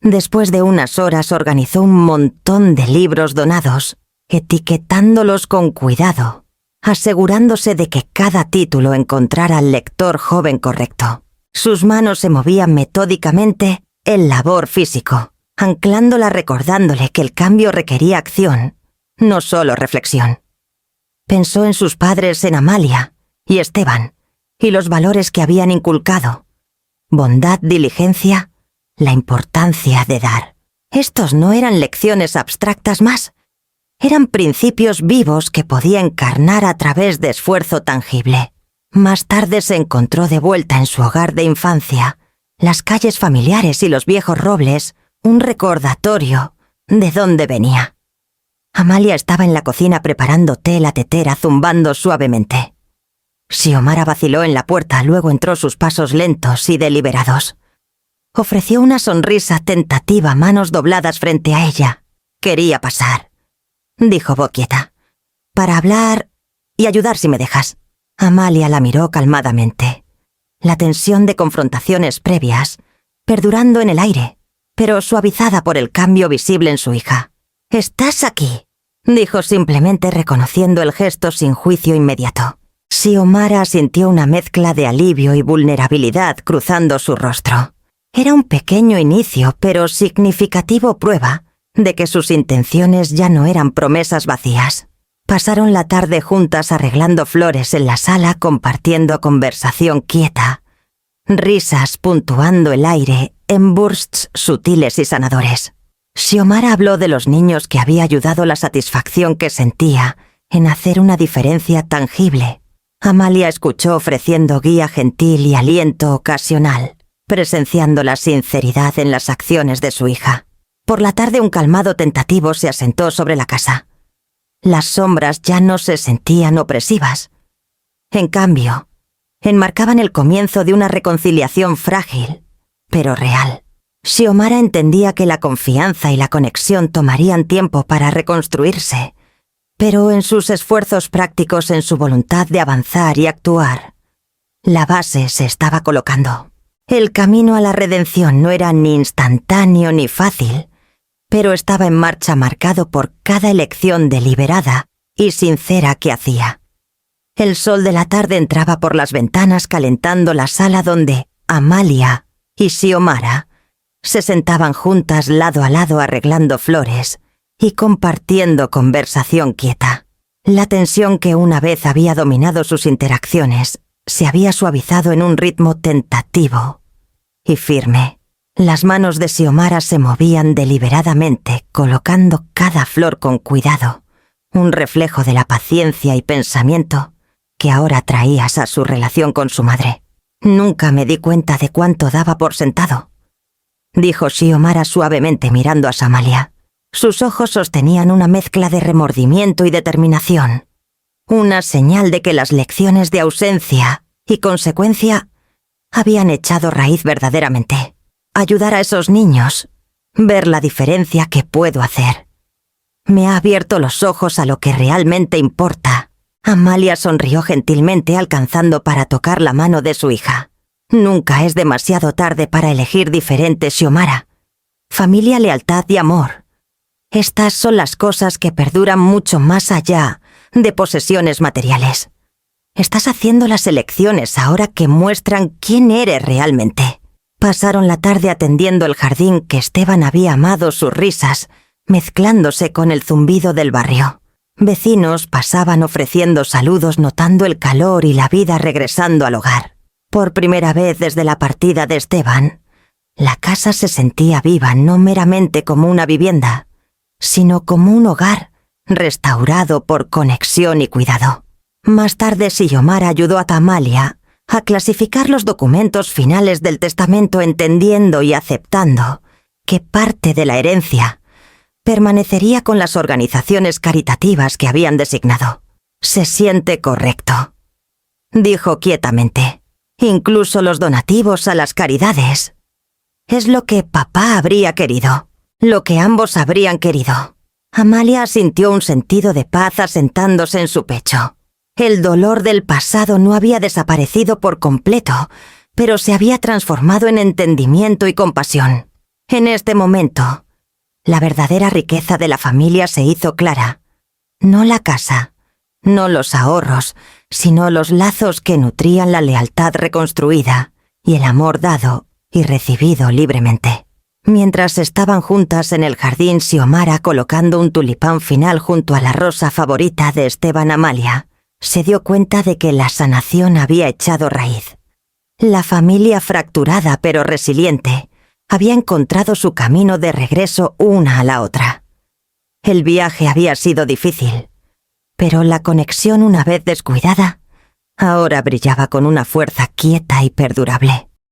Después de unas horas organizó un montón de libros donados, etiquetándolos con cuidado, asegurándose de que cada título encontrara al lector joven correcto. Sus manos se movían metódicamente en labor físico, anclándola recordándole que el cambio requería acción, no solo reflexión. Pensó en sus padres, en Amalia y Esteban, y los valores que habían inculcado: bondad, diligencia, la importancia de dar. Estos no eran lecciones abstractas más, eran principios vivos que podía encarnar a través de esfuerzo tangible. Más tarde se encontró de vuelta en su hogar de infancia, las calles familiares y los viejos robles, un recordatorio de dónde venía. Amalia estaba en la cocina preparando té la tetera, zumbando suavemente. Xiomara vaciló en la puerta, luego entró sus pasos lentos y deliberados. Ofreció una sonrisa tentativa, manos dobladas frente a ella. Quería pasar, dijo boquieta, para hablar y ayudar si me dejas. Amalia la miró calmadamente. La tensión de confrontaciones previas, perdurando en el aire, pero suavizada por el cambio visible en su hija. «¿Estás aquí?», dijo simplemente, reconociendo el gesto sin juicio inmediato. Xiomara sintió una mezcla de alivio y vulnerabilidad cruzando su rostro. Era un pequeño inicio, pero significativo prueba de que sus intenciones ya no eran promesas vacías. Pasaron la tarde juntas arreglando flores en la sala, compartiendo conversación quieta, risas puntuando el aire en bursts sutiles y sanadores. Xiomara habló de los niños que había ayudado, la satisfacción que sentía en hacer una diferencia tangible. Amalia escuchó ofreciendo guía gentil y aliento ocasional, presenciando la sinceridad en las acciones de su hija. Por la tarde un calmado tentativo se asentó sobre la casa. Las sombras ya no se sentían opresivas. En cambio, enmarcaban el comienzo de una reconciliación frágil, pero real. Xiomara entendía que la confianza y la conexión tomarían tiempo para reconstruirse, pero en sus esfuerzos prácticos, en su voluntad de avanzar y actuar, la base se estaba colocando. El camino a la redención no era ni instantáneo ni fácil, pero estaba en marcha, marcado por cada elección deliberada y sincera que hacía. El sol de la tarde entraba por las ventanas calentando la sala donde Amalia y Xiomara se sentaban juntas lado a lado arreglando flores y compartiendo conversación quieta. La tensión que una vez había dominado sus interacciones se había suavizado en un ritmo tentativo y firme. Las manos de Xiomara se movían deliberadamente, colocando cada flor con cuidado, un reflejo de la paciencia y pensamiento que ahora traías a su relación con su madre. «Nunca me di cuenta de cuánto daba por sentado», dijo Xiomara suavemente mirando a Amalia. Sus ojos sostenían una mezcla de remordimiento y determinación, una señal de que las lecciones de ausencia y consecuencia habían echado raíz verdaderamente. Ayudar a esos niños, ver la diferencia que puedo hacer. Me ha abierto los ojos a lo que realmente importa. Amalia sonrió gentilmente, alcanzando para tocar la mano de su hija. Nunca es demasiado tarde para elegir diferente, Xiomara. Familia, lealtad y amor. Estas son las cosas que perduran mucho más allá de posesiones materiales. Estás haciendo las elecciones ahora que muestran quién eres realmente. Pasaron la tarde atendiendo el jardín que Esteban había amado, sus risas mezclándose con el zumbido del barrio. Vecinos pasaban ofreciendo saludos, notando el calor y la vida regresando al hogar. Por primera vez desde la partida de Esteban, La casa se sentía viva no meramente como una vivienda, sino como un hogar restaurado por conexión y cuidado. Más tarde, Xiomara ayudó a Tamalia a clasificar los documentos finales del testamento, entendiendo y aceptando que parte de la herencia permanecería con las organizaciones caritativas que habían designado. «Se siente correcto», dijo quietamente. «Incluso los donativos a las caridades. Es lo que papá habría querido, lo que ambos habrían querido». Amalia sintió un sentido de paz asentándose en su pecho. El dolor del pasado no había desaparecido por completo, pero se había transformado en entendimiento y compasión. En este momento, la verdadera riqueza de la familia se hizo clara. No la casa, no los ahorros, sino los lazos que nutrían la lealtad reconstruida y el amor dado y recibido libremente. Mientras estaban juntas en el jardín, Xiomara, colocando un tulipán final junto a la rosa favorita de Esteban Amalia, se dio cuenta de que la sanación había echado raíz. La familia, fracturada pero resiliente, había encontrado su camino de regreso una a la otra. El viaje había sido difícil, pero la conexión, una vez descuidada, ahora brillaba con una fuerza quieta y perdurable.